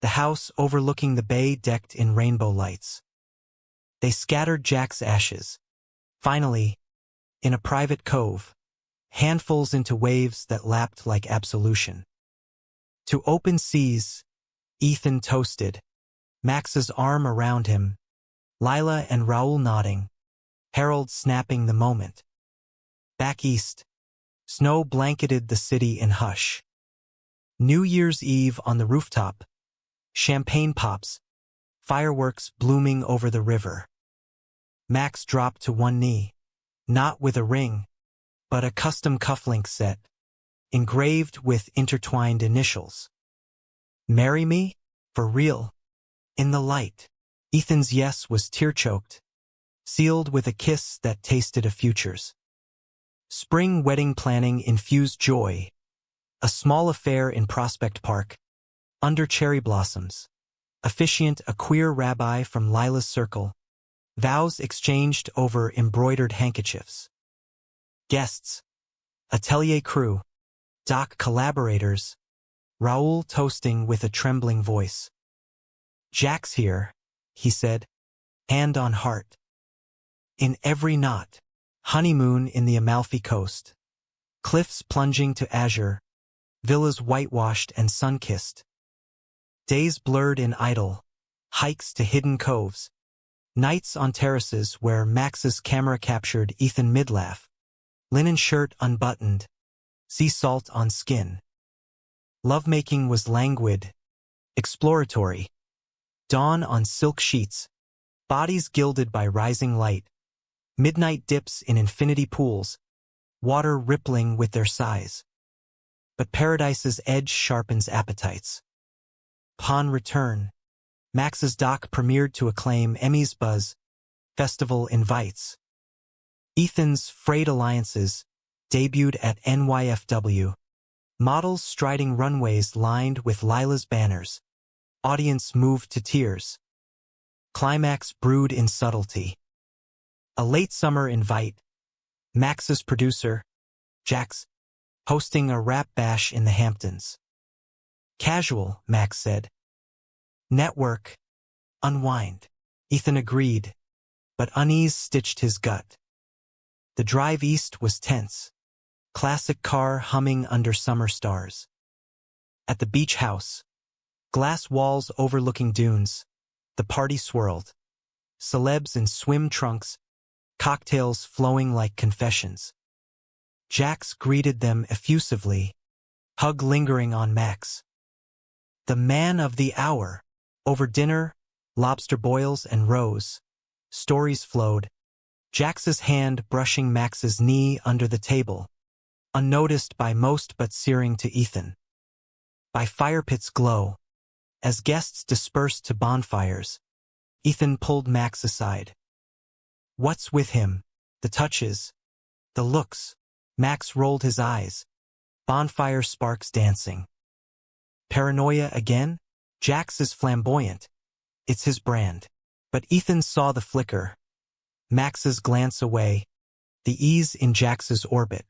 the house overlooking the bay decked in rainbow lights. They scattered Jack's ashes. Finally, in a private cove, handfuls into waves that lapped like absolution. To open seas, Ethan toasted, Max's arm around him, Lila and Raul nodding, Harold snapping the moment. Back east, snow blanketed the city in hush. New Year's Eve on the rooftop, champagne pops, fireworks blooming over the river. Max dropped to one knee, not with a ring, but a custom cufflink set, engraved with intertwined initials. Marry me? For real? In the light. Ethan's yes was tear-choked, sealed with a kiss that tasted of futures. Spring wedding planning infused joy. A small affair in Prospect Park, under cherry blossoms. Officiant a queer rabbi from Lila's circle. Vows exchanged over embroidered handkerchiefs. Guests. Atelier crew. Doc collaborators. Raul toasting with a trembling voice. Jack's here, he said, hand on heart. In every knot. Honeymoon in the Amalfi Coast. Cliffs plunging to azure. Villas whitewashed and sun-kissed. Days blurred in idyll. Hikes to hidden coves. Nights on terraces where Max's camera captured Ethan mid-laugh. Linen shirt unbuttoned. Sea salt on skin. Lovemaking was languid. Exploratory. Dawn on silk sheets. Bodies gilded by rising light. Midnight dips in infinity pools. Water rippling with their sighs. But paradise's edge sharpens appetites. Upon return, Max's doc premiered to acclaim Emmy's buzz. Festival invites. Ethan's frayed alliances debuted at NYFW. Models striding runways lined with Lila's banners. Audience moved to tears. Climax brewed in subtlety. A late summer invite. Max's producer, Jax, hosting a rap bash in the Hamptons. Casual, Max said. Network. Unwind. Ethan agreed, but unease stitched his gut. The drive east was tense. Classic car humming under summer stars. At the beach house, glass walls overlooking dunes, the party swirled. Celebs in swim trunks, cocktails flowing like confessions. Jax greeted them effusively, hug lingering on Max. The man of the hour. Over dinner, lobster boils and rose. Stories flowed. Jax's hand brushing Max's knee under the table, unnoticed by most but searing to Ethan. By fire pit's glow, as guests dispersed to bonfires, Ethan pulled Max aside. What's with him? The touches, the looks. Max rolled his eyes. Bonfire sparks dancing. Paranoia again? Jax is flamboyant. It's his brand. But Ethan saw the flicker. Max's glance away. The ease in Jax's orbit.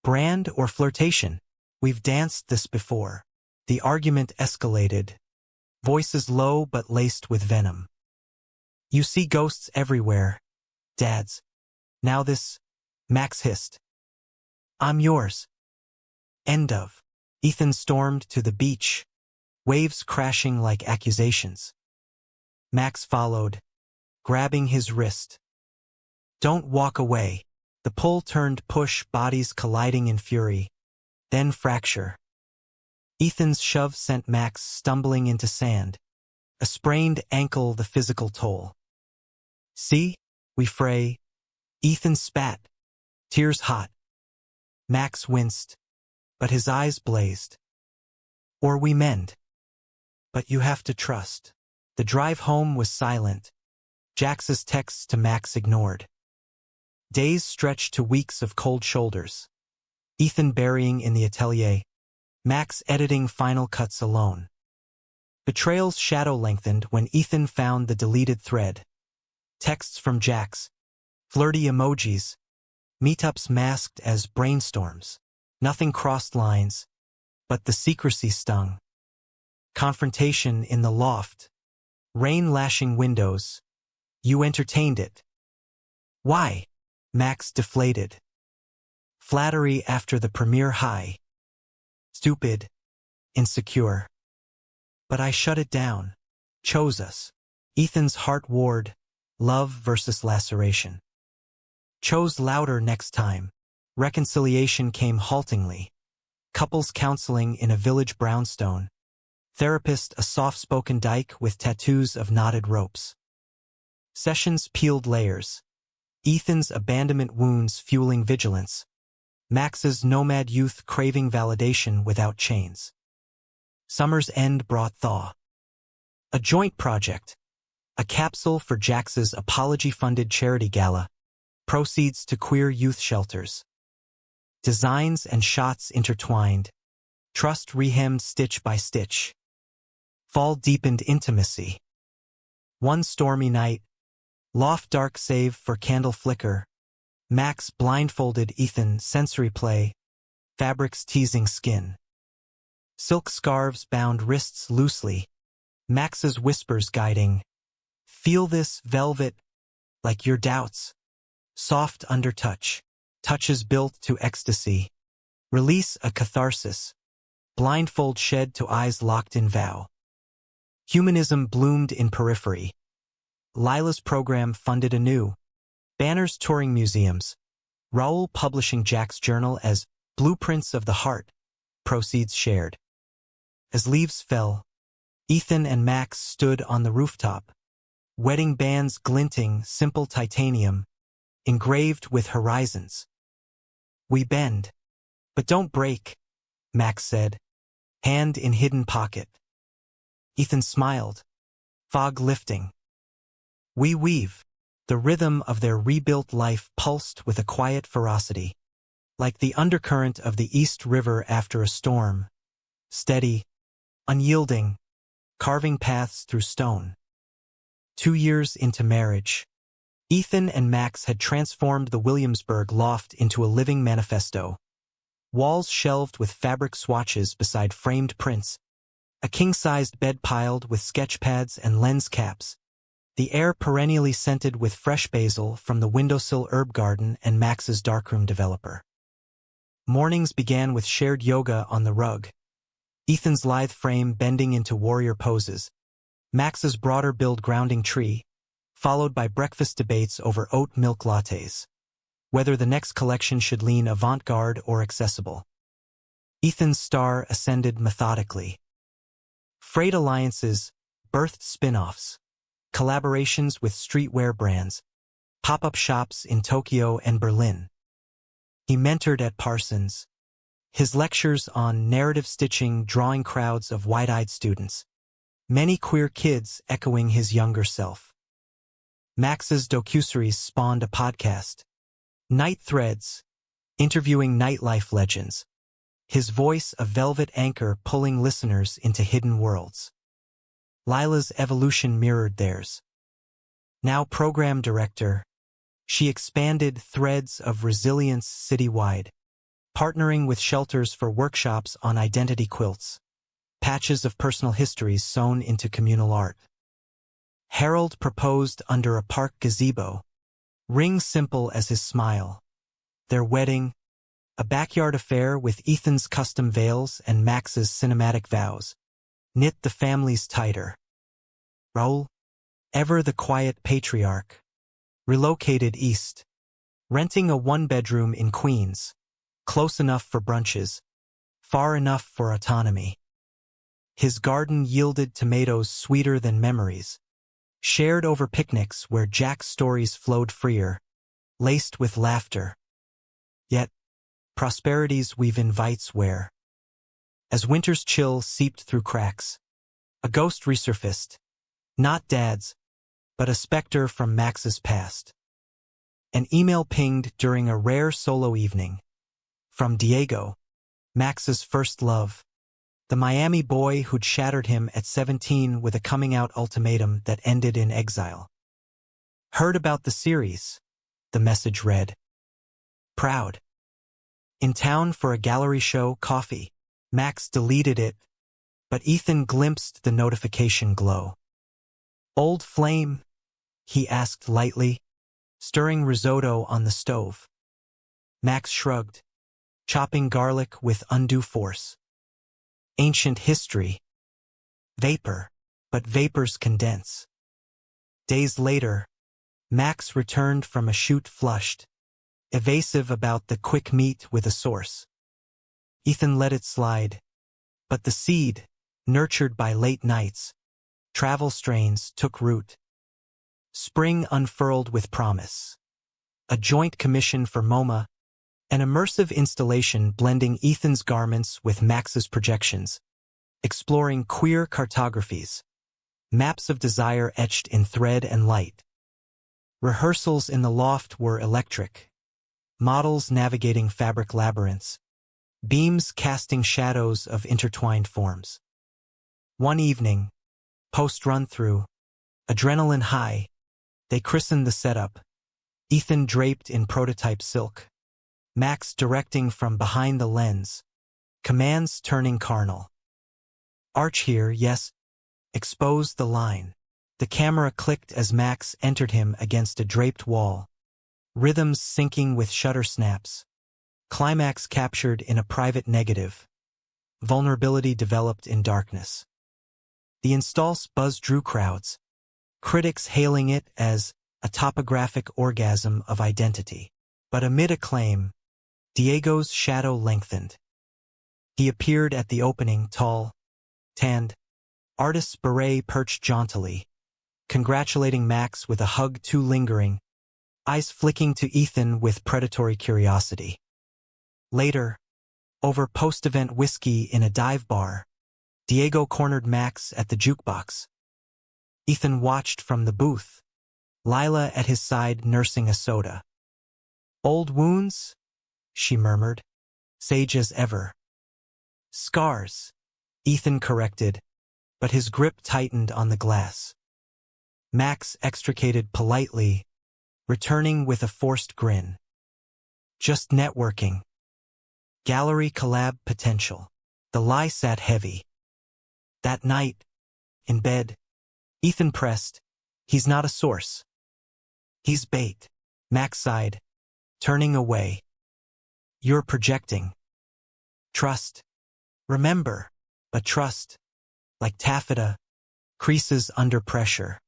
Brand or flirtation? We've danced this before. The argument escalated. Voices low but laced with venom. You see ghosts everywhere. Dads. Now this, Max hissed. I'm yours. End of. Ethan stormed to the beach, waves crashing like accusations. Max followed, grabbing his wrist. Don't walk away. The pull turned push, bodies colliding in fury, then fracture. Ethan's shove sent Max stumbling into sand, a sprained ankle the physical toll. See? We fray. Ethan spat, tears hot. Max winced, but his eyes blazed. Or we mend. But you have to trust. The drive home was silent. Jax's texts to Max ignored. Days stretched to weeks of cold shoulders. Ethan burying in the atelier, Max editing final cuts alone. Betrayal's shadow lengthened when Ethan found the deleted thread. Texts from Jax, flirty emojis, meetups masked as brainstorms. Nothing crossed lines, but the secrecy stung. Confrontation in the loft. Rain lashing windows. You entertained it. Why? Max deflated. Flattery after the premiere high. Stupid. Insecure. But I shut it down. Chose us. Ethan's heart warred. Love versus laceration. Chose louder next time. Reconciliation came haltingly. Couples counseling in a village brownstone. Therapist a soft-spoken dyke with tattoos of knotted ropes. Sessions peeled layers. Ethan's abandonment wounds fueling vigilance. Max's nomad youth craving validation without chains. Summer's end brought thaw. A joint project. A capsule for Jax's apology-funded charity gala. Proceeds to queer youth shelters. Designs and shots intertwined. Trust rehemmed stitch by stitch. Fall deepened intimacy. One stormy night. Loft dark save for candle flicker. Max blindfolded Ethan sensory play. Fabrics teasing skin. Silk scarves bound wrists loosely. Max's whispers guiding. Feel this velvet, like your doubts. Soft undertouch. Touches built to ecstasy. Release a catharsis. Blindfold shed to eyes locked in vow. Humanism bloomed in periphery. Lila's program funded anew. Banners touring museums. Raoul publishing Jack's journal as Blueprints of the Heart. Proceeds shared. As leaves fell, Ethan and Max stood on the rooftop. Wedding bands glinting simple titanium, engraved with horizons. We bend, but don't break, Max said, hand in hidden pocket. Ethan smiled, fog lifting. We weave. The rhythm of their rebuilt life pulsed with a quiet ferocity, like the undercurrent of the East River after a storm, steady, unyielding, carving paths through stone. 2 years into marriage, Ethan and Max had transformed the Williamsburg loft into a living manifesto. Walls shelved with fabric swatches beside framed prints, a king-sized bed piled with sketch pads and lens caps, the air perennially scented with fresh basil from the windowsill herb garden and Max's darkroom developer. Mornings began with shared yoga on the rug, Ethan's lithe frame bending into warrior poses, Max's broader build grounding tree, followed by breakfast debates over oat milk lattes, whether the next collection should lean avant-garde or accessible. Ethan's star ascended methodically. Frayed alliances birthed spin-offs, collaborations with streetwear brands, pop-up shops in Tokyo and Berlin. He mentored at Parsons, his lectures on narrative stitching drawing crowds of wide-eyed students, many queer kids echoing his younger self. Max's docuseries spawned a podcast, Night Threads, interviewing nightlife legends, his voice a velvet anchor pulling listeners into hidden worlds. Lila's evolution mirrored theirs. Now program director, she expanded threads of resilience citywide, partnering with shelters for workshops on identity quilts, patches of personal histories sewn into communal art. Harold proposed under a park gazebo, ring simple as his smile. Their wedding, a backyard affair with Ethan's custom veils and Max's cinematic vows, knit the families tighter. Raoul, ever the quiet patriarch, relocated east, renting a one-bedroom in Queens, close enough for brunches, far enough for autonomy. His garden yielded tomatoes sweeter than memories, shared over picnics where Jack's stories flowed freer, laced with laughter. Yet, prosperity's weave invites where, as winter's chill seeped through cracks, a ghost resurfaced, not Dad's, but a specter from Max's past. An email pinged during a rare solo evening. From Diego, Max's first love. The Miami boy who'd shattered him at 17 with a coming-out ultimatum that ended in exile. Heard about the series, the message read. Proud. In town for a gallery show, coffee. Max deleted it, but Ethan glimpsed the notification glow. Old flame? He asked lightly, stirring risotto on the stove. Max shrugged, chopping garlic with undue force. Ancient history. Vapor, but vapors condense. Days later, Max returned from a shoot flushed, evasive about the quick meet with a source. Ethan let it slide, but the seed, nurtured by late nights, travel strains took root. Spring unfurled with promise. A joint commission for MoMA, an immersive installation blending Ethan's garments with Max's projections, exploring queer cartographies, maps of desire etched in thread and light. Rehearsals in the loft were electric, models navigating fabric labyrinths, beams casting shadows of intertwined forms. One evening, post-run-through, adrenaline high, they christened the setup, Ethan draped in prototype silk, Max directing from behind the lens, commands turning carnal. Arch here, yes, expose the line. The camera clicked as Max entered him against a draped wall, rhythms syncing with shutter snaps, climax captured in a private negative, vulnerability developed in darkness. The install's buzz drew crowds, critics hailing it as a topographic orgasm of identity. But amid acclaim, Diego's shadow lengthened. He appeared at the opening, tall, tanned, artist's beret perched jauntily, congratulating Max with a hug too lingering, eyes flicking to Ethan with predatory curiosity. Later, over post-event whiskey in a dive bar, Diego cornered Max at the jukebox. Ethan watched from the booth, Lila at his side nursing a soda. Old wounds? She murmured, sage as ever. Scars, Ethan corrected, but his grip tightened on the glass. Max extricated politely, returning with a forced grin. Just networking. Gallery collab potential. The lie sat heavy. That night, in bed, Ethan pressed, he's not a source. He's bait. Max sighed, turning away. You're projecting. Trust. Remember, but trust, like taffeta, creases under pressure.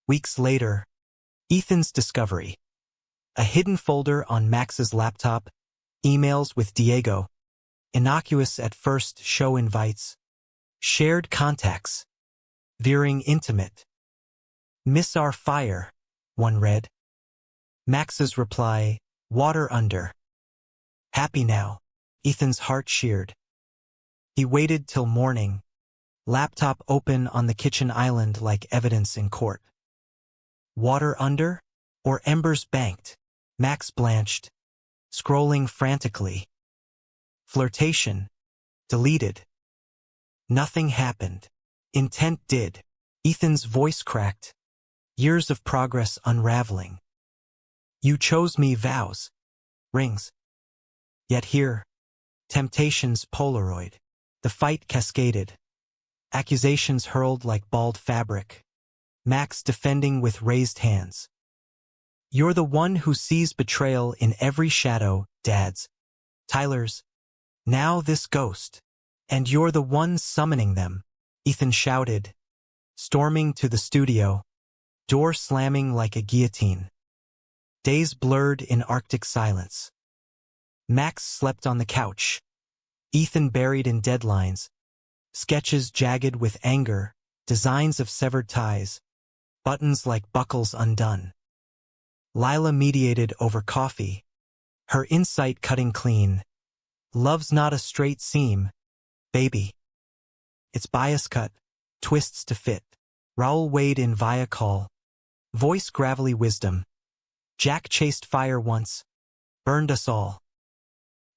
Weeks later, Ethan's discovery. A hidden folder on Max's laptop, emails with Diego, innocuous at first show invites, shared contacts, veering intimate. Miss our fire, one read. Max's reply, water under. Happy now, Ethan's heart sheared. He waited till morning, laptop open on the kitchen island like evidence in court. Water under, or embers banked? Max blanched, scrolling frantically. Flirtation. Deleted. Nothing happened. Intent did. Ethan's voice cracked. Years of progress unraveling. You chose me vows. Rings. Yet here, temptation's Polaroid. The fight cascaded. Accusations hurled like bald fabric. Max defending with raised hands. You're the one who sees betrayal in every shadow, Dad's. Tyler's. Now this ghost. And you're the one summoning them, Ethan shouted, storming to the studio, door slamming like a guillotine. Days blurred in Arctic silence. Max slept on the couch. Ethan buried in deadlines, sketches jagged with anger, designs of severed ties, buttons like buckles undone. Lila mediated over coffee, her insight cutting clean. Love's not a straight seam, baby. It's bias cut, twists to fit. Raoul weighed in via call, voice gravelly wisdom. Jack chased fire once, burned us all.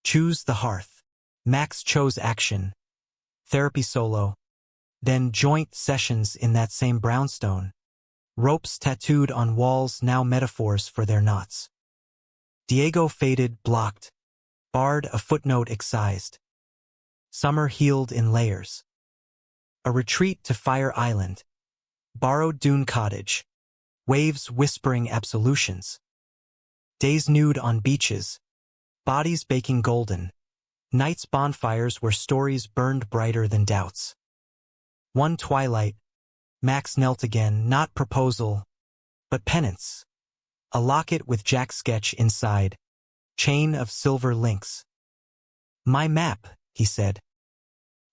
Choose the hearth. Max chose action, therapy solo, then joint sessions in that same brownstone. Ropes tattooed on walls, now metaphors for their knots. Diego faded, blocked, barred, a footnote excised. Summer healed in layers. A retreat to Fire Island. Borrowed dune cottage. Waves whispering absolutions. Days nude on beaches. Bodies baking golden. Nights bonfires where stories burned brighter than doubts. One twilight, Max knelt again, not proposal, but penance. A locket with Jack's sketch inside. Chain of silver links. My map, he said.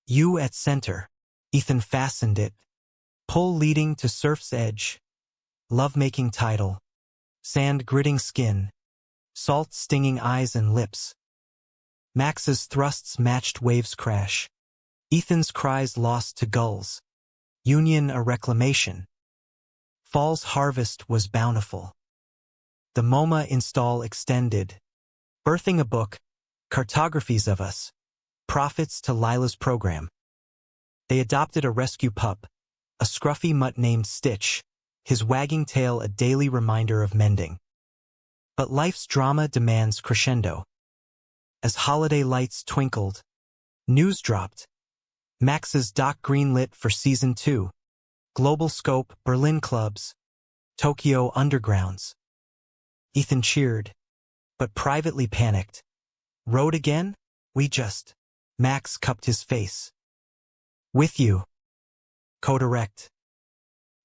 You at center. Ethan fastened it. Pull leading to surf's edge. Love-making title. Sand gritting skin. Salt stinging eyes and lips. Max's thrusts matched waves crash. Ethan's cries lost to gulls. Union a reclamation. Fall's harvest was bountiful. The MoMA install extended. Birthing a book, cartographies of us. Profits to Lila's program. They adopted a rescue pup, a scruffy mutt named Stitch, his wagging tail a daily reminder of mending. But life's drama demands crescendo. As holiday lights twinkled, news dropped. Max's doc greenlit for Season 2. Global scope, Berlin clubs, Tokyo undergrounds. Ethan cheered, but privately panicked. Road again? We just. Max cupped his face. With you. Co-direct.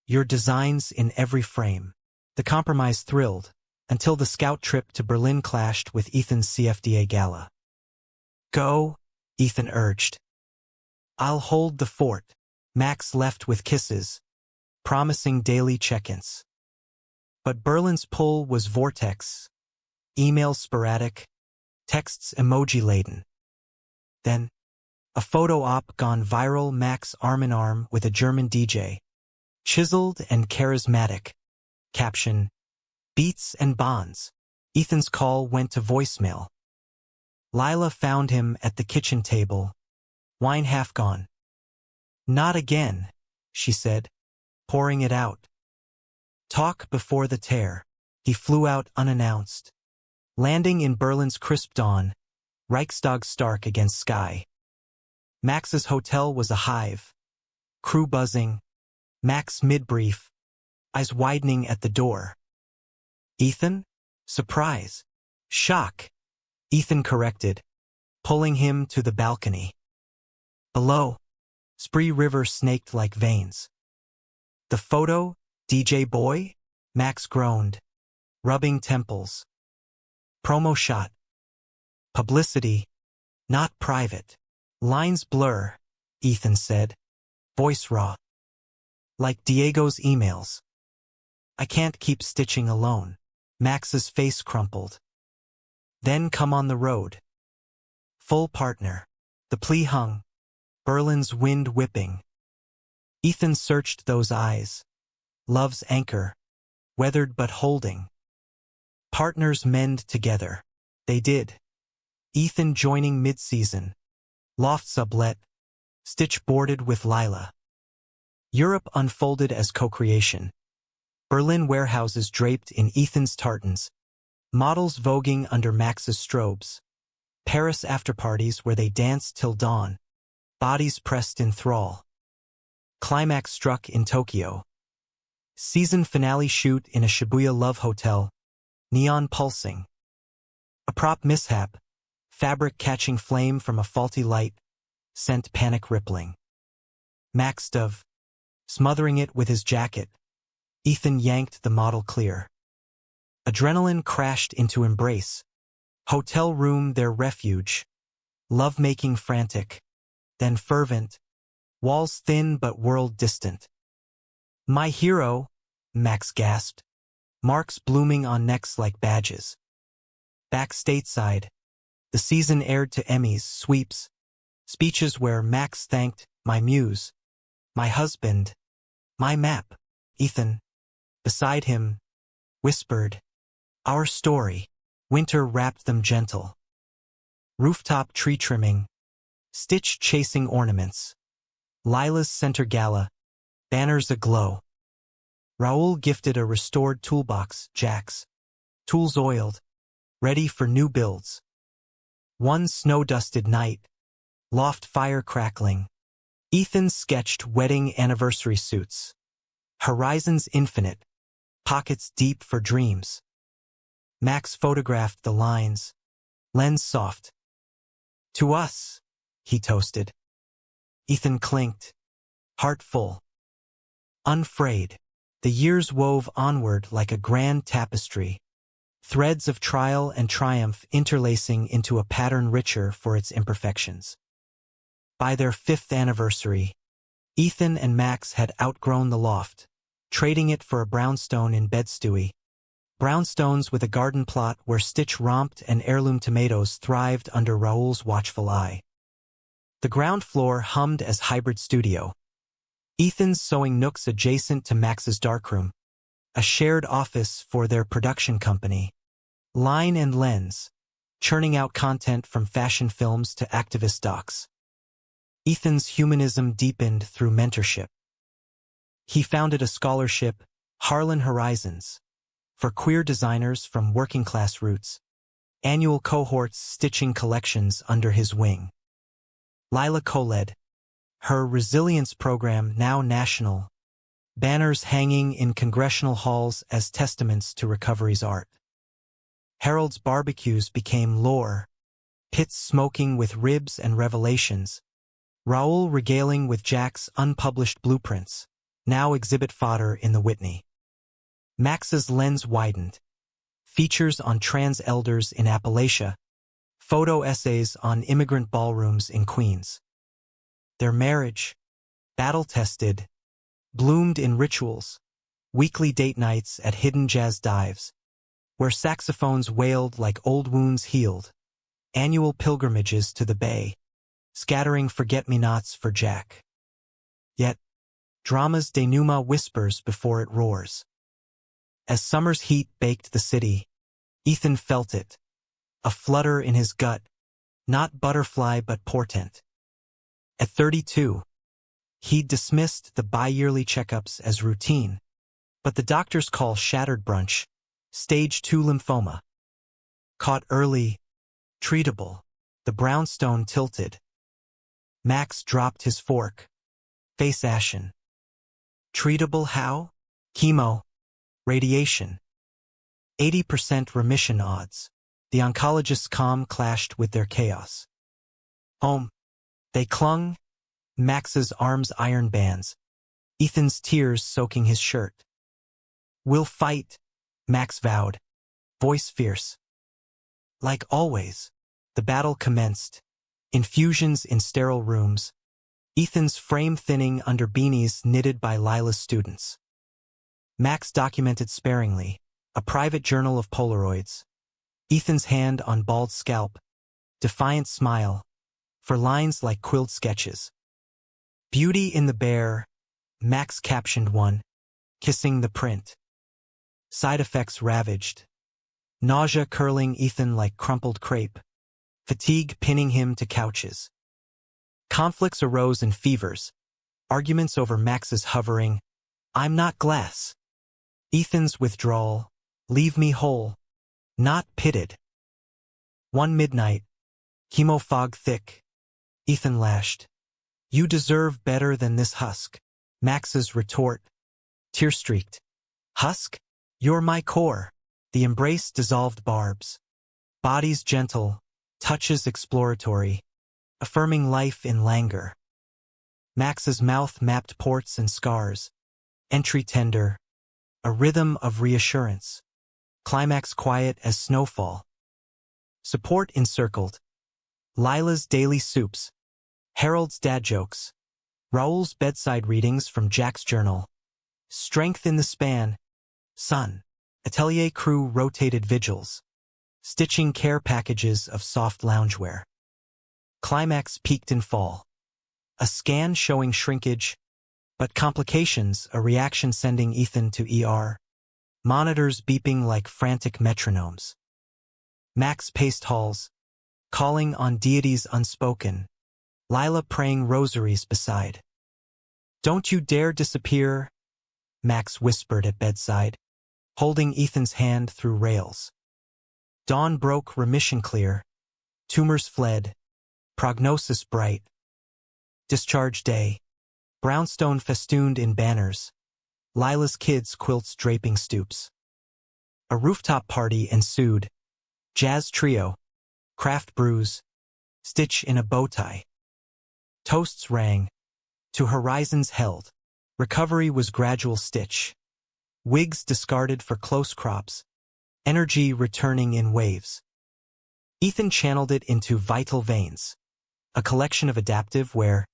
Your designs in every frame. The compromise thrilled, until the scout trip to Berlin clashed with Ethan's CFDA gala. Go, Ethan urged. I'll hold the fort. Max left with kisses, promising daily check-ins. But Berlin's pull was vortex. Emails sporadic, texts emoji-laden. Then, a photo op gone viral, Max arm-in-arm with a German DJ. Chiseled and charismatic. Caption, Beats and bonds. Ethan's call went to voicemail. Lila found him at the kitchen table, wine half gone. Not again, she said, pouring it out. Talk before the tear. He flew out unannounced. Landing in Berlin's crisp dawn, Reichstag stark against sky. Max's hotel was a hive. Crew buzzing. Max mid-brief, eyes widening at the door. Ethan? Surprise. Shock. Ethan corrected, pulling him to the balcony. Below, Spree River snaked like veins. The photo, DJ boy? Max groaned, rubbing temples. Promo shot. Publicity, not private. Lines blur, Ethan said, voice raw. Like Diego's emails. I can't keep stitching alone. Max's face crumpled. Then come on the road. Full partner. The plea hung. Berlin's wind whipping. Ethan searched those eyes. Love's anchor. Weathered but holding. Partners mend together. They did. Ethan joining mid-season. Loft sublet. Stitch boarded with Lila. Europe unfolded as co-creation. Berlin warehouses draped in Ethan's tartans. Models voguing under Max's strobes. Paris afterparties where they danced till dawn. Bodies pressed in thrall. Climax struck in Tokyo. Season finale shoot in a Shibuya love hotel. Neon pulsing. A prop mishap. Fabric catching flame from a faulty light. Sent panic rippling. Max dove. Smothering it with his jacket. Ethan yanked the model clear. Adrenaline crashed into embrace. Hotel room their refuge. Love-making frantic. Then fervent. Walls thin but world distant. My hero, Max gasped. Marks blooming on necks like badges. Back stateside. The season aired to Emmys, sweeps. Speeches where Max thanked, my muse. My husband. My map. Ethan. Beside him. Whispered. Our story. Winter wrapped them gentle. Rooftop tree trimming. Stitch chasing ornaments. Lila's center gala. Banners aglow. Raoul gifted a restored toolbox, Jack's. Tools oiled. Ready for new builds. One snow-dusted night. Loft fire crackling. Ethan sketched wedding anniversary suits. Horizons infinite. Pockets deep for dreams. Max photographed the lines. Lens soft. To us, he toasted. Ethan clinked. Heart full. Unfrayed. The years wove onward like a grand tapestry. Threads of trial and triumph interlacing into a pattern richer for its imperfections. By their 5th anniversary, Ethan and Max had outgrown the loft, trading it for a brownstone in Bed-Stuy. Brownstones with a garden plot where Stitch romped and heirloom tomatoes thrived under Raoul's watchful eye. The ground floor hummed as hybrid studio. Ethan's sewing nooks adjacent to Max's darkroom, a shared office for their production company. Line and Lens, churning out content from fashion films to activist docs. Ethan's humanism deepened through mentorship. He founded a scholarship, Harlan Horizons, for queer designers from working-class roots, annual cohorts stitching collections under his wing. Lila co-led, her resilience program now national, banners hanging in congressional halls as testaments to recovery's art. Harold's barbecues became lore, pits smoking with ribs and revelations, Raoul regaling with Jack's unpublished blueprints, now exhibit fodder in the Whitney. Max's lens widened. Features on trans elders in Appalachia, photo essays on immigrant ballrooms in Queens. Their marriage, battle-tested, bloomed in rituals, weekly date nights at hidden jazz dives, where saxophones wailed like old wounds healed, annual pilgrimages to the Bay, scattering forget-me-nots for Jack. Yet, drama's denouement whispers before it roars. As summer's heat baked the city, Ethan felt it, a flutter in his gut, not butterfly but portent. At 32, he'd dismissed the bi-yearly checkups as routine, but the doctor's call shattered brunch, stage 2 lymphoma. Caught early, treatable, the brownstone tilted. Max dropped his fork, face ashen. Treatable how? Chemo. Radiation. 80% remission odds. The oncologist's calm clashed with their chaos. Home. They clung, Max's arms iron bands, Ethan's tears soaking his shirt. We'll fight, Max vowed, voice fierce. Like always, the battle commenced. Infusions in sterile rooms, Ethan's frame thinning under beanies knitted by Lila's students. Max documented sparingly, a private journal of Polaroids. Ethan's hand on bald scalp, defiant smile, for lines like quilled sketches. Beauty in the Bear, Max captioned one, kissing the print. Side effects ravaged. Nausea curling Ethan like crumpled crepe. Fatigue pinning him to couches. Conflicts arose in fevers. Arguments over Max's hovering, I'm not glass. Ethan's withdrawal, leave me whole, not pitted. One midnight, chemo fog thick. Ethan lashed. You deserve better than this husk. Max's retort, tear-streaked. Husk? You're my core. The embrace dissolved barbs. Bodies gentle, touches exploratory, affirming life in languor. Max's mouth mapped ports and scars. Entry tender, a rhythm of reassurance. Climax quiet as snowfall. Support encircled. Lila's daily soups. Harold's dad jokes. Raoul's bedside readings from Jack's journal. Strength in the span. Sun. Atelier crew rotated vigils. Stitching care packages of soft loungewear. Climax peaked in fall. A scan showing shrinkage, but complications, a reaction sending Ethan to ER. monitors beeping like frantic metronomes. Max paced halls, calling on deities unspoken, Lila praying rosaries beside. "Don't you dare disappear," Max whispered at bedside, holding Ethan's hand through rails. Dawn broke, remission clear, tumors fled, prognosis bright. Discharge day, brownstone festooned in banners, Lila's kids' quilts draping stoops. A rooftop party ensued, jazz trio, craft brews, stitch in a bow tie. Toasts rang, to horizons held. Recovery was gradual stitch. Wigs discarded for close crops, energy returning in waves. Ethan channeled it into vital veins, a collection of adaptive wear,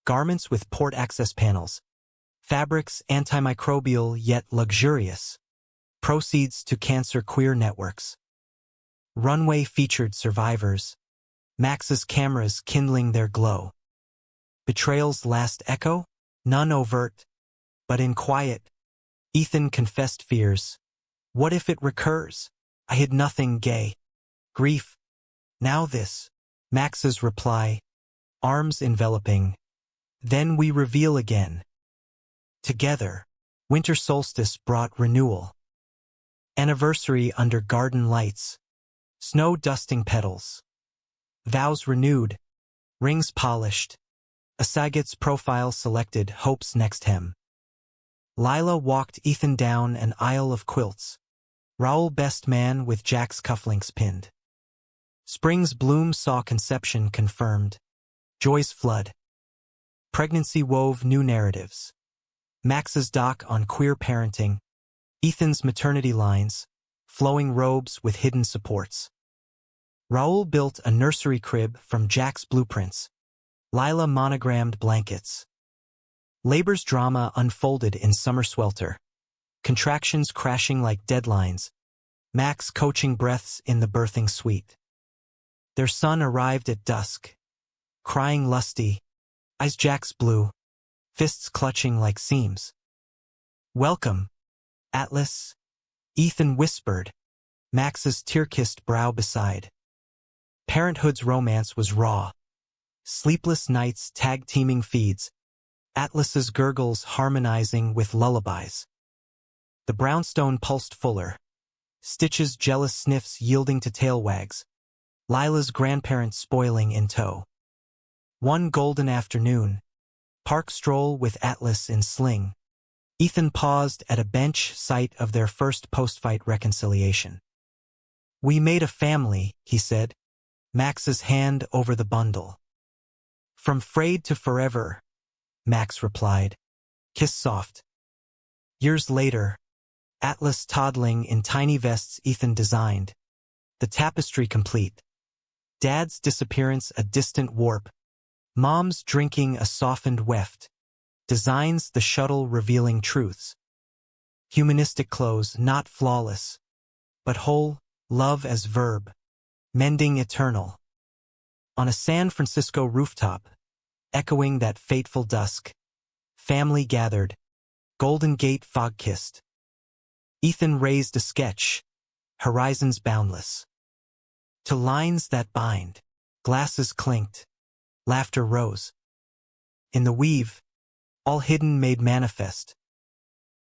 garments with port access panels, fabrics antimicrobial yet luxurious, proceeds to cancer queer networks. Runway featured survivors, Max's cameras kindling their glow. Betrayal's last echo? None overt, but in quiet. Ethan confessed fears. What if it recurs? I hid nothing gay. Grief. Now this. Max's reply. Arms enveloping. Then we reveal again. Together. Winter solstice brought renewal. Anniversary under garden lights. Snow dusting petals. Vows renewed. Rings polished. Asagat's profile selected, Hope's next hem. Lila walked Ethan down an aisle of quilts. Raoul best man with Jack's cufflinks pinned. Spring's bloom saw conception confirmed. Joy's flood. Pregnancy wove new narratives. Max's doc on queer parenting. Ethan's maternity lines. Flowing robes with hidden supports. Raoul built a nursery crib from Jack's blueprints. Lila monogrammed blankets. Labor's drama unfolded in summer swelter. Contractions crashing like deadlines. Max coaching breaths in the birthing suite. Their son arrived at dusk. Crying lusty. Eyes Jack's blue. Fists clutching like seams. Welcome, Atlas. Ethan whispered. Max's tear-kissed brow beside. Parenthood's romance was raw. Sleepless nights tag-teaming feeds. Atlas's gurgles harmonizing with lullabies. The brownstone pulsed fuller. Stitch's jealous sniffs yielding to tail wags. Lila's grandparents spoiling in tow. One golden afternoon. Park stroll with Atlas in sling. Ethan paused at a bench site of their first post-fight reconciliation. We made a family, he said. Max's hand over the bundle. From frayed to forever, Max replied. Kiss soft. Years later, Atlas toddling in tiny vests Ethan designed. The tapestry complete. Dad's disappearance a distant warp. Mom's drinking a softened weft. Designs the shuttle revealing truths. Humanistic clothes not flawless, but whole, love as verb. Mending eternal. On a San Francisco rooftop, echoing that fateful dusk, family gathered, Golden Gate fog-kissed. Ethan raised a sketch, horizons boundless. To lines that bind, glasses clinked, laughter rose. In the weave, all hidden made manifest,